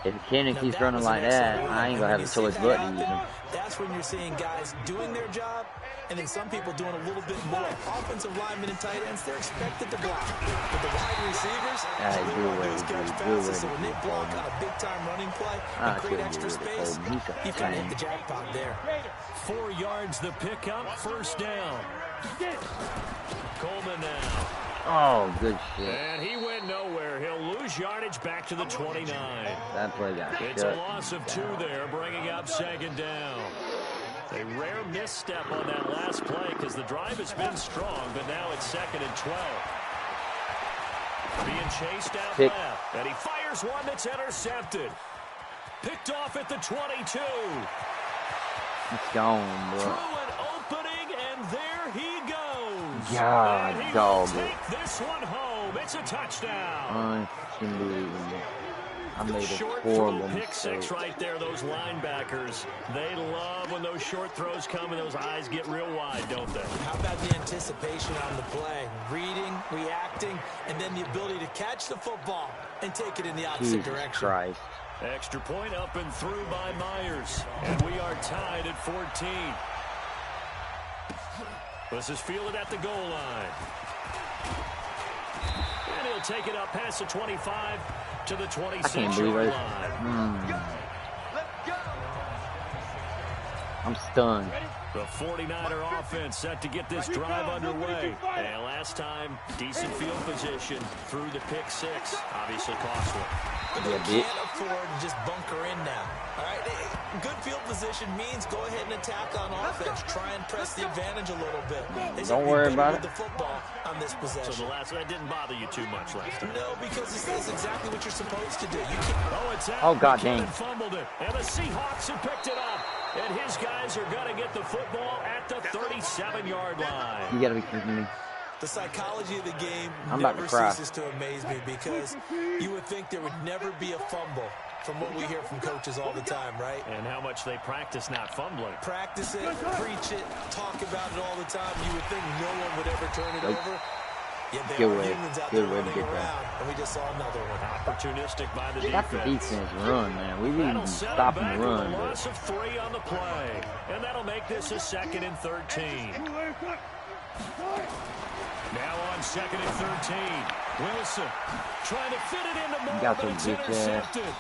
Speaker 2: If McKinnon keeps running like that, I ain't gonna have a choice but to use him.
Speaker 5: That's when you're seeing guys doing their job, and then some people doing a little bit more. Offensive linemen and tight ends, they're expected to block. But the wide receivers, all they want to do is catch passes. So when they block on a big-time running play and create extra space, you've kind of hit the jackpot there.
Speaker 4: 4 yards the pickup, first down. Coleman now.
Speaker 2: Oh, good shit.
Speaker 4: And he went nowhere. He'll lose yardage back to the 29.
Speaker 2: That play got
Speaker 4: It's
Speaker 2: shut
Speaker 4: a loss of 2 there, bringing up second down. A rare misstep on that last play because the drive has been strong, but now it's second and 12. Being chased out left, and he fires one that's intercepted. Picked off at the 22.
Speaker 2: It's gone, bro.
Speaker 4: Through an opening, and there he goes.
Speaker 2: God,
Speaker 4: and he
Speaker 2: dog.
Speaker 4: will take this one home. It's a touchdown.
Speaker 2: Unbelievable. I made a
Speaker 4: Short
Speaker 2: horrible
Speaker 4: throw, pick
Speaker 2: mistake.
Speaker 4: 6 right there. Those linebackers, they love when those short throws come and those eyes get real wide, don't they?
Speaker 5: How about the anticipation on the play? Reading, reacting, and then the ability to catch the football and take it in the opposite
Speaker 2: Jesus
Speaker 5: direction.
Speaker 2: Christ.
Speaker 4: Extra point up and through by Myers. And we are tied at 14. This is fielded at the goal line. And he'll take it up past the 25 to the 26-yard line.
Speaker 2: I'm stunned.
Speaker 4: The 49er offense set to get this drive underway. And last time, decent field position through the pick 6. Obviously costly.
Speaker 5: You can't afford to just bunker in now. All right, good field position means go ahead and attack on offense. Try and press the advantage a little bit.
Speaker 2: Don't worry about it.
Speaker 5: The football on this possession.
Speaker 4: So that didn't bother you too much last time.
Speaker 5: No, because this is exactly what you're supposed to do. You can't.
Speaker 4: It's out.
Speaker 2: Oh, God dang.
Speaker 4: Fumbled it, and the Seahawks have picked it up. And his guys are going to get the football at the 37-yard line.
Speaker 2: You gotta be kidding me.
Speaker 5: The psychology of the game
Speaker 2: never ceases
Speaker 5: to amaze me because you would think there would never be a fumble from what we hear from coaches all the time, right?
Speaker 4: And how much they practice not fumbling.
Speaker 5: Practice it, preach it, talk about it all the time. You would think no one would ever turn it over. Yet there are humans out there running around, and we just saw another one.
Speaker 4: Opportunistic by the
Speaker 2: Stop the defense run, man. We need to stop the run.
Speaker 4: A loss of 3 on the play. And that'll make this a 2nd and 13. Now on 2nd and 13. Wilson trying to fit it into Moore, but it's intercepted.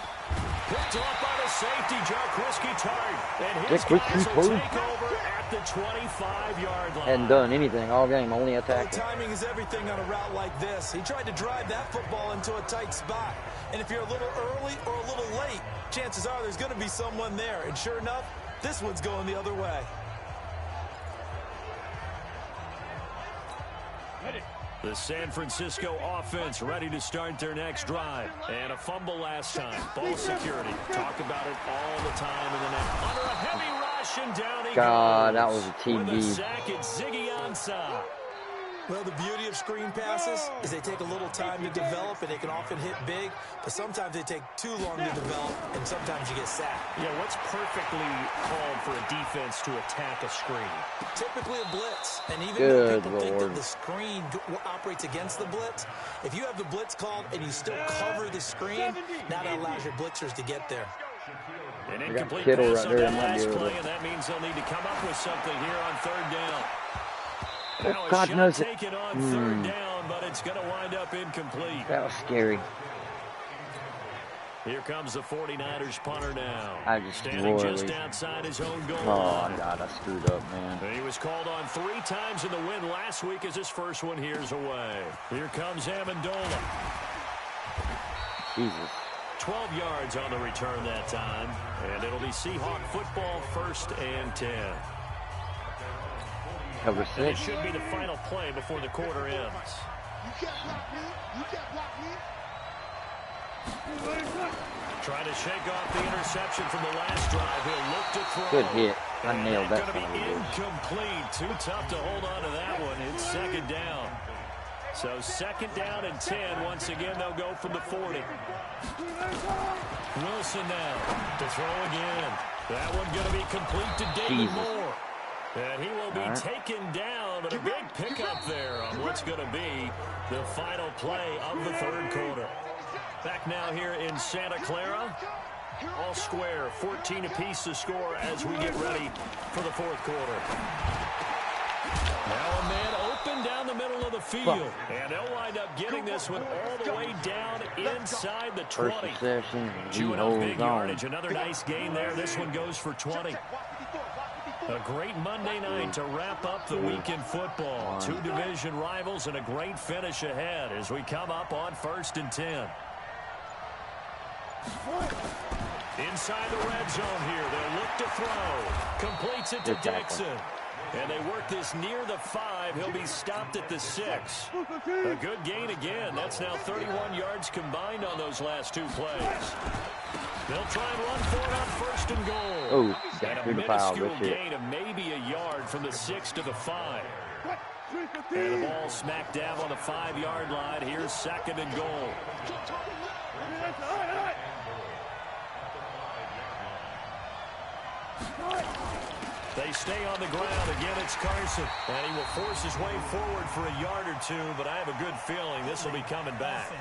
Speaker 4: Picked off by the safety, Jarquiski Tart. And his guys will take over at the 25-yard line.
Speaker 2: Hadn't done anything all game, only attacking.
Speaker 5: Timing is everything on a route like this. He tried to drive that football into a tight spot. And if you're a little early or a little late, chances are there's going to be someone there. And sure enough, this one's going the other way.
Speaker 4: The San Francisco offense ready to start their next drive. And a fumble last time. Ball security. Talk about it all the time in the net. Under a heavy rush and down he
Speaker 2: God,
Speaker 4: goes.
Speaker 2: that was a TD.
Speaker 4: With a sack, it's Ziggy Ansah.
Speaker 5: Well, the beauty of screen passes is they take a little time to develop, and they can often hit big, but sometimes they take too long to develop, and sometimes you get sacked.
Speaker 4: Yeah, what's perfectly called for a defense to attack a screen?
Speaker 5: Typically a blitz, and even though people think that the screen operates against the blitz, if you have the blitz called and you still cover the screen, now that allows your blitzers to get there.
Speaker 4: An incomplete pass on that last play, and that means they'll need to come up with something here on third down. Now a shot taken on third down, but it's going to wind up incomplete.
Speaker 2: That was scary.
Speaker 4: Here comes the 49ers punter now.
Speaker 2: I just
Speaker 4: standing just outside his own goal line.
Speaker 2: Oh, God, I screwed up, man.
Speaker 4: He was called on 3 times in the win last week as his first one here's away. Here comes Amendola.
Speaker 2: Jesus.
Speaker 4: 12 yards on the return that time, and it'll be Seahawk football, 1st and 10.
Speaker 2: Cover 6.
Speaker 4: And it should be the final play before the quarter ends.
Speaker 6: You can't block me. You can't block me.
Speaker 4: Trying to shake off the interception from the last drive. He'll look to throw.
Speaker 2: Good hit. I nailed that.
Speaker 4: Going to be incomplete. Too tough to hold on to that one. It's 2nd down. So 2nd down and 10. Once again, they'll go from the 40. Wilson now to throw again. That one going to be complete to David Moore. And he will be taken down, but a big pickup there on what's going to be the final play of the 3rd quarter. Back now here in Santa Clara. All square, 14 apiece to score as we get ready for the 4th quarter. Now a man open down the middle of the field. And they'll wind up getting this one all the way down inside the 20.
Speaker 2: First possession,
Speaker 4: chewing up big yardage. Another nice gain there. This one goes for 20. A great Monday night to wrap up the week in football. 2 division rivals and a great finish ahead as we come up on 1st and 10. Inside the red zone here. They'll look to throw. Completes it to Dixon. And they work this near the 5. He'll be stopped at the 6. A good gain again. That's now 31 yards combined on those last 2 plays. They'll try and run for it on 1st and goal.
Speaker 2: Oh,
Speaker 4: and a minuscule gain of maybe a yard from the 6 to the 5. And the ball smack dab on the 5-yard line. Here's 2nd and goal. They stay on the ground. Again, it's Carson. And he will force his way forward for a yard or 2, but I have a good feeling this will be coming back.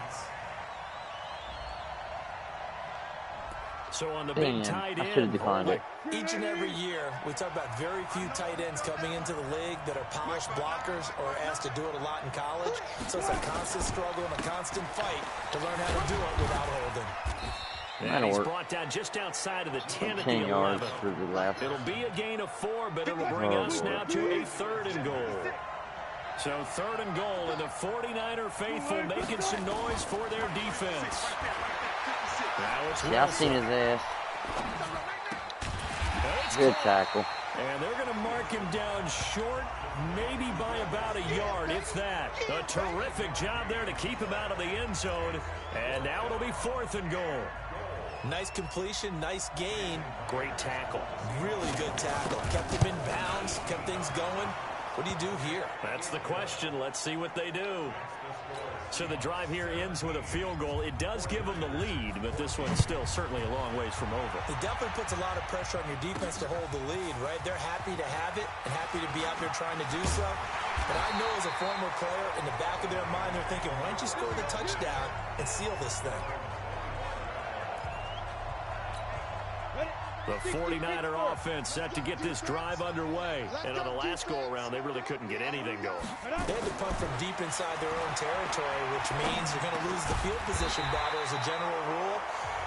Speaker 4: So on the big tight end,
Speaker 5: each and every year, we talk about very few tight ends coming into the league that are polished blockers or asked to do it a lot in college. So it's a constant struggle and a constant fight to learn how to do it without holding.
Speaker 4: And he's brought down just outside of the 10 at the 11. It'll be a gain of 4, but it'll bring us now to a 3rd and goal. So 3rd and goal, and the 49er faithful making some noise for their defense. Now it's Wilson.
Speaker 2: Yeah, I've seen his ass. Good tackle.
Speaker 4: And they're going to mark him down short, maybe by about a yard, if that. A terrific job there to keep him out of the end zone. And now it'll be 4th and goal.
Speaker 5: Nice completion, nice gain.
Speaker 4: Great tackle.
Speaker 5: Really good tackle. Kept him in bounds, kept things going. What do you do here?
Speaker 4: That's the question. Let's see what they do. So the drive here ends with a field goal. It does give them the lead, but this one's still certainly a long ways from over.
Speaker 5: It definitely puts a lot of pressure on your defense to hold the lead, right? They're happy to have it and happy to be out there trying to do so. But I know as a former player, in the back of their mind, they're thinking, why don't you score the touchdown and seal this thing?
Speaker 4: The 49er offense set to get this drive underway. And on the last go-around, they really couldn't get anything going.
Speaker 5: They had to punt from deep inside their own territory, which means you're going to lose the field position battle as a general rule.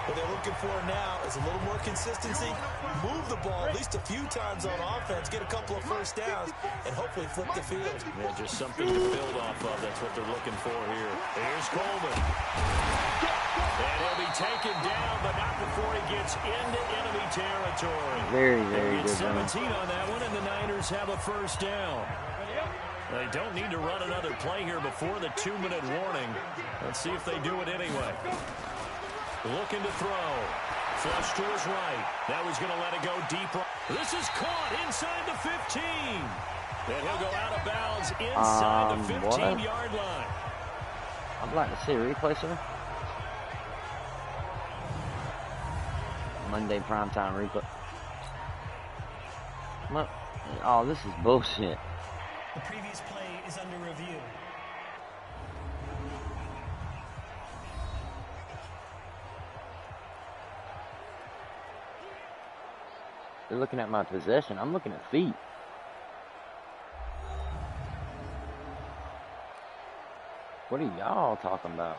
Speaker 5: What they're looking for now is a little more consistency, move the ball at least a few times on offense, get a couple of first downs, and hopefully flip the field.
Speaker 4: Yeah, just something to build off of. That's what they're looking for here. Here's Coleman. And he'll be taken down, but not before he gets into enemy territory.
Speaker 2: Very, very good.
Speaker 4: 17 on that one, and the Niners have a first down. They don't need to run another play here before the 2-minute warning. Let's see if they do it anyway. Looking to throw. Flush to his right. That was going to let it go deep. This is caught inside the 15. And he'll go out of bounds inside the 15-yard line.
Speaker 2: I'd like to see a replay, sir. Monday primetime replay. What? Oh, this is bullshit.
Speaker 10: The previous play is under review.
Speaker 2: They're looking at my possession. I'm looking at feet. What are y'all talking about?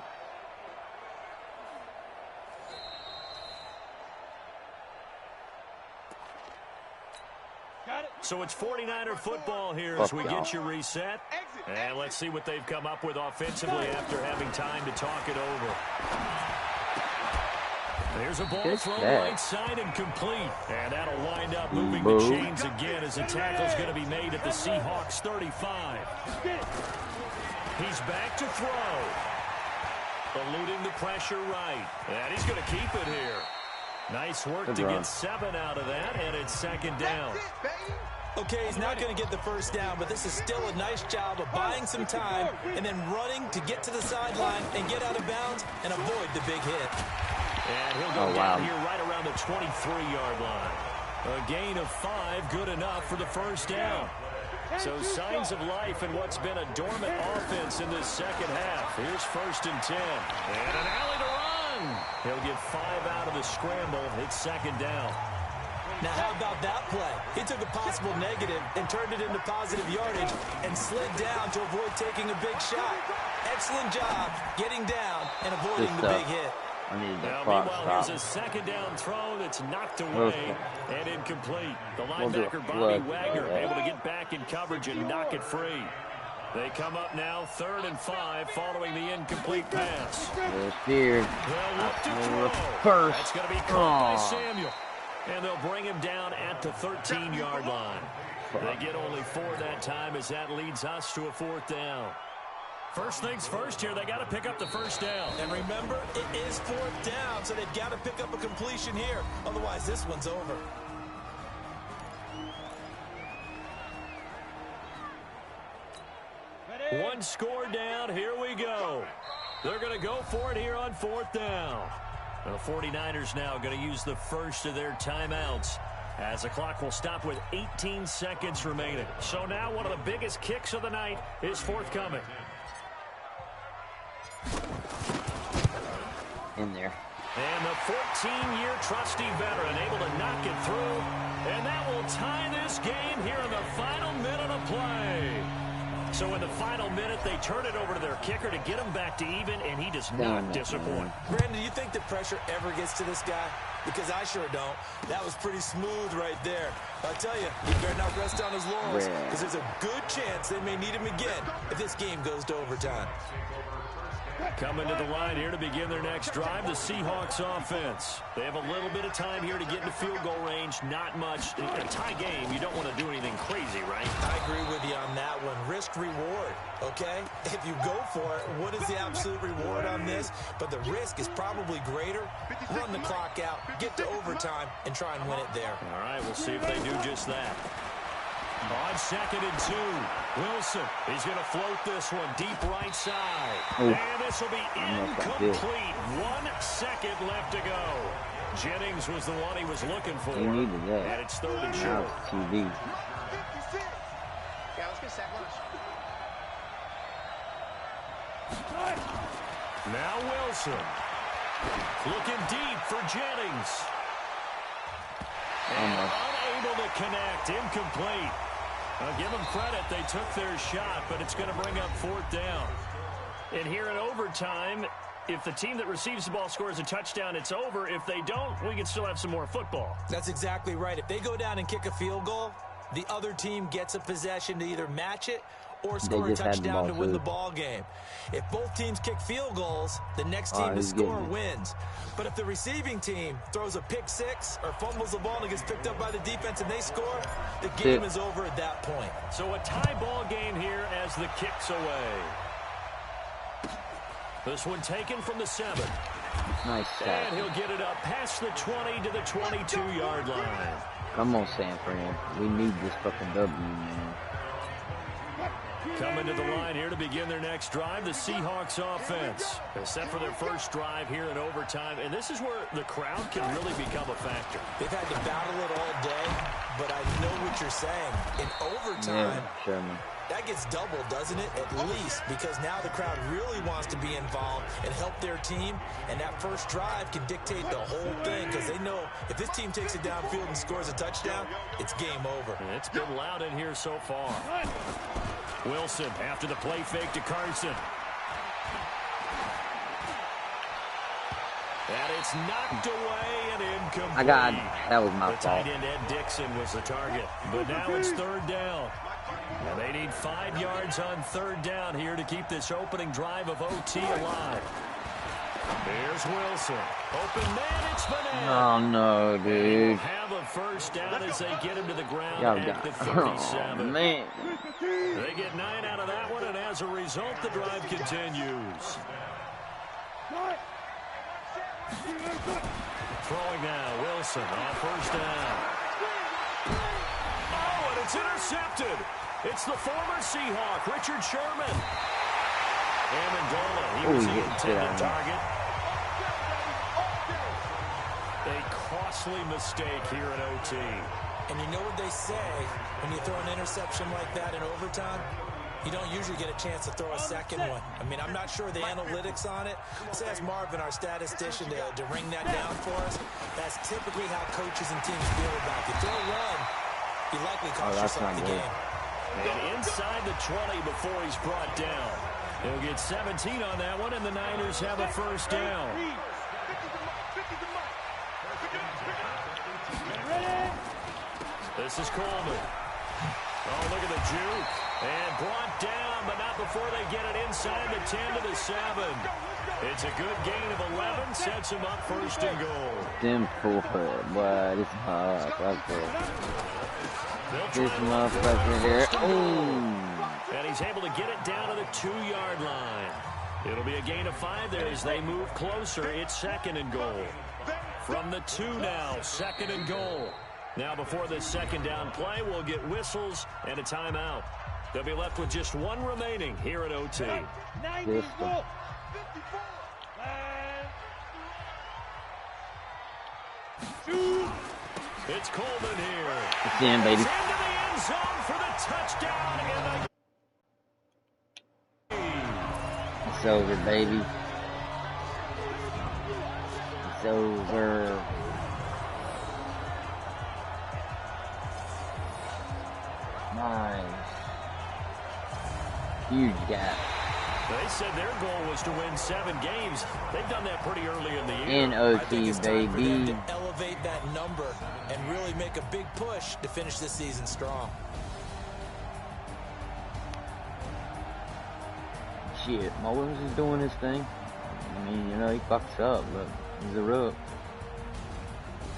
Speaker 4: So it's 49er football here as we get you reset. And let's see what they've come up with offensively after having time to talk it over. There's a ball thrown right side and complete. And that'll wind up moving the chains again as the tackle's going to be made at the Seahawks 35. He's back to throw. Eluding the pressure right. And he's going to keep it here. Nice work to get 7 out of that, and it's second down.
Speaker 5: Okay, he's not going to get the first down, but this is still a nice job of buying some time and then running to get to the sideline and get out of bounds and avoid the big hit.
Speaker 4: And he'll go down here right around the 23-yard line. A gain of 5, good enough for the first down. So signs of life in what's been a dormant offense in this second half. Here's 1st and 10. And an alley to run. He'll get 5 out of the scramble. It's second down.
Speaker 5: Now, how about that play? He took a possible negative and turned it into positive yardage and slid down to avoid taking a big shot. Excellent job getting down and avoiding the big hit.
Speaker 4: Now, meanwhile, here's a second down throw that's knocked away and incomplete. The linebacker, Bobby Wagner, able to get back in coverage and knock it free. They come up now 3rd and 5 following the incomplete pass.
Speaker 2: They'll
Speaker 4: look to throw. That's going to be caught by Samuel. And they'll bring him down at the 13-yard line. They get only 4 that time as that leads us to a 4th down. First things first here, they got to pick up the first down.
Speaker 5: And remember, it is 4th down, so they've got to pick up a completion here. Otherwise, this one's over.
Speaker 4: One score down, here we go. They're going to go for it here on 4th down. And the 49ers now going to use the first of their timeouts as the clock will stop with 18 seconds remaining. So now one of the biggest kicks of the night is forthcoming.
Speaker 2: In there.
Speaker 4: And the 14-year trusty veteran able to knock it through. And that will tie this game here in the final minute of play. So in the final minute, they turn it over to their kicker to get him back to even, and he does not disappoint.
Speaker 5: Brandon, do you think the pressure ever gets to this guy? Because I sure don't. That was pretty smooth right there. I'll tell you, he better not rest on his laurels, because there's a good chance they may need him again if this game goes to overtime.
Speaker 4: Coming to the line here to begin their next drive, the Seahawks offense. They have a little bit of time here to get into field goal range, not much. In a tie game, you don't want to do anything crazy, right?
Speaker 5: I agree with you on that one. Risk-reward, okay? If you go for it, what is the absolute reward on this? But the risk is probably greater. Run the clock out, get to overtime, and try and win it there.
Speaker 4: All right, we'll see if they do just that. On 2nd and 2, Wilson, he's going to float this one deep right side. And this will be incomplete. 1 second left to go. Jennings was the one he was looking for.
Speaker 2: He needed that.
Speaker 4: And it's 3rd and short.
Speaker 2: TV.
Speaker 6: Yeah, let's get sack lunch.
Speaker 4: Now Wilson. Looking deep for Jennings. And unable to connect. Incomplete. I'll give them credit. They took their shot, but it's going to bring up 4th down. And here in overtime, if the team that receives the ball scores a touchdown, it's over. If they don't, we can still have some more football.
Speaker 5: That's exactly right. If they go down and kick a field goal, the other team gets a possession to either match it or score a touchdown to win the ball game. If both teams kick field goals, the next team to score wins. But if the receiving team throws a pick 6 or fumbles the ball and gets picked up by the defense and they score, the game is over at that point.
Speaker 4: So a tie ball game here as the kick's away. This one taken from the 7.
Speaker 2: Nice.
Speaker 4: And he'll get it up past the 20 to the 22-yard line.
Speaker 2: Come on, San Fran. We need this fucking W, man.
Speaker 4: Coming to the line here to begin their next drive, the Seahawks offense. They're set for their first drive here in overtime, and this is where the crowd can really become a factor.
Speaker 5: They've had to battle it all day, but I know what you're saying. In overtime,
Speaker 2: Yeah, Sherman.
Speaker 5: that gets doubled, doesn't it? At least, because now the crowd really wants to be involved and help their team, and that first drive can dictate the whole thing because they know if this team takes it downfield and scores a touchdown, it's game over.
Speaker 4: And it's been loud in here so far. Wilson after the play fake to Carson. And it's knocked away and incomplete.
Speaker 2: That was my
Speaker 4: the
Speaker 2: fault.
Speaker 4: tight end Ed Dixon was the target. But now it's third down. And they need 5 yards on third down here to keep this opening drive of OT alive. Here's Wilson. Open man, it's Madden.
Speaker 2: Oh, no, dude.
Speaker 4: Have a first down as they get him to the ground
Speaker 2: Y'all
Speaker 4: at
Speaker 2: got
Speaker 4: the
Speaker 2: it.
Speaker 4: 37.
Speaker 2: Oh, man.
Speaker 4: They get 9 out of that one, and as a result, the drive continues. Throwing now, Wilson on first down. Oh, and it's intercepted. It's the former Seahawk, Richard Sherman. Amendola, he was the intended target. A costly mistake here in OT.
Speaker 5: And you know what they say, when you throw an interception like that in overtime, you don't usually get a chance to throw a second one. I mean, I'm not sure the analytics on it. Let's ask Marvin, our statistician, to ring that down for us. That's typically how coaches and teams feel about it. If you throw one, you likely cost yourself the game.
Speaker 4: And inside the 20 before he's brought down. He'll get 17 on that one, and the Niners have a first down. This is Coleman. Oh, look at the juke. And brought down, but not before they get it inside the 10 to the 7. It's a good gain of 11. Sets him up first and goal.
Speaker 2: Them forehead, boy. This motherfucker. This motherfucker here. Oh.
Speaker 4: And he's able to get it down to the 2-yard line. It'll be a gain of 5 there as they move closer. It's second and goal. From the 2 now, second and goal. Now before this second down play, we'll get whistles and a timeout. They'll be left with just 1 remaining here at OT. It's Coleman here.
Speaker 2: It's in, baby.
Speaker 4: It's into the end zone for the touchdown.
Speaker 2: It's over, baby. It's over. Nice. Huge gap.
Speaker 4: They said their goal was to win 7 games. They've done that pretty early in the year.
Speaker 2: In OT, baby.
Speaker 5: To elevate that number and really make a big push to finish this season strong.
Speaker 2: Shit, Mullins is doing his thing. I mean, you know, he fucks up, but he's a rook.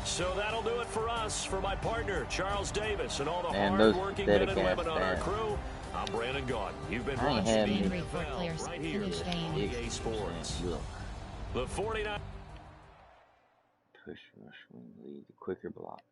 Speaker 4: So that'll do it for us. For my partner, Charles Davis, and all the
Speaker 2: Man, those
Speaker 4: hard-working men and
Speaker 2: pathetic
Speaker 4: women
Speaker 2: ass
Speaker 4: on our
Speaker 2: stats.
Speaker 4: crew, I'm Brandon Gaudin. You've been
Speaker 2: I ain't
Speaker 4: watching
Speaker 2: had
Speaker 4: the
Speaker 2: any.
Speaker 4: NFL right here on EA Sports. The 49.
Speaker 2: Push, rush, wing, lead, the quicker blocks.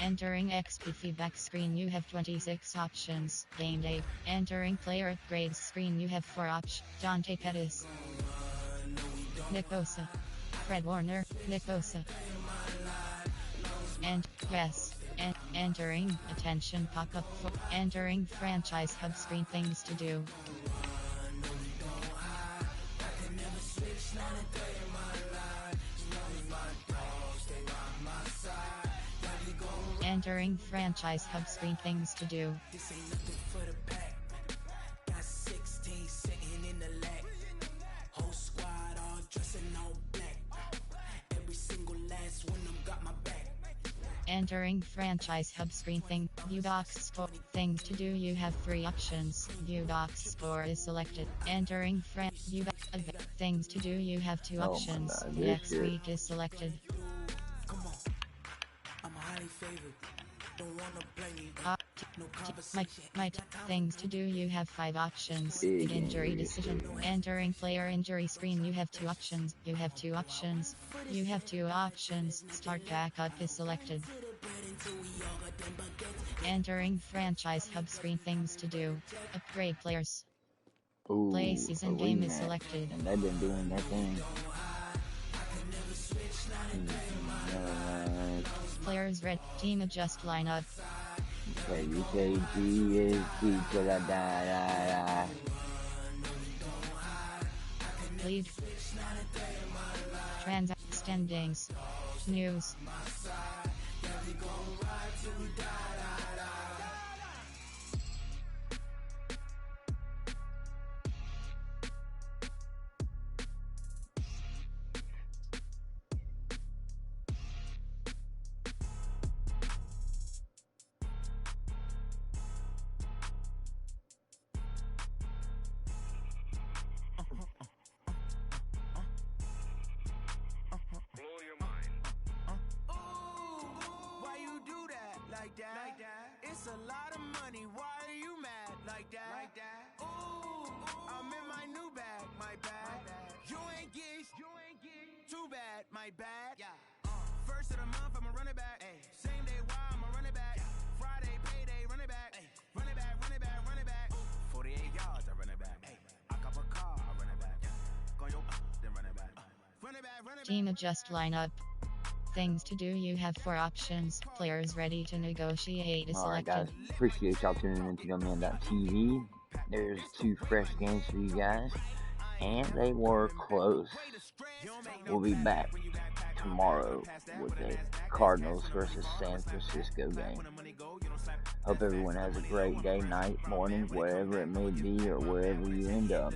Speaker 1: Entering XP feedback screen, you have 26 options. Game day. Entering player upgrades screen, you have 4 options. Dante Pettis, Nick Bosa, Fred Warner, Nick Bosa, and yes. Entering attention pop-up for entering franchise hub screen, things to do. Entering franchise hub screen, things to do. Entering franchise hub screen, view docs score, things to do. You have 3 options. View docs score is selected. Entering view things to do. You have 2 options.
Speaker 2: God,
Speaker 1: Next week is selected.
Speaker 8: Come on, I'm highly favored.
Speaker 1: My things to do. You have 5 options. Big injury decision. Entering player injury screen. You have 2 options. You have 2 options. You have 2 options. Start backup is selected. Entering franchise hub screen. Things to do. Upgrade players. Play season game is selected.
Speaker 2: And they've been doing that thing.
Speaker 1: Players red. Team adjust lineup.
Speaker 2: Okay, UKG is D to the da.
Speaker 1: Lead. Standings. News.
Speaker 8: It's a lot of money, why are you mad like that? Ooh, I'm in my new bag, my bad. You ain't geeks, too bad, my bad. First of the month, I'ma run it back. Same day, why I'ma run it back. Friday, payday, run it back. Run it back, run it back, run it back. 48 yards, I run it back. I cop a car, I run it back. Go yo, then run it back. Run it back, run it back.
Speaker 1: Team adjust lineup. Things to do. You have 4 options. Players ready to negotiate is selected.
Speaker 2: Alright guys, appreciate y'all tuning into YoungMan.tv. There's 2 fresh games for you guys, and they were close. We'll be back tomorrow with a Cardinals versus San Francisco game. Hope everyone has a great day, night, morning, wherever it may be or wherever you end up.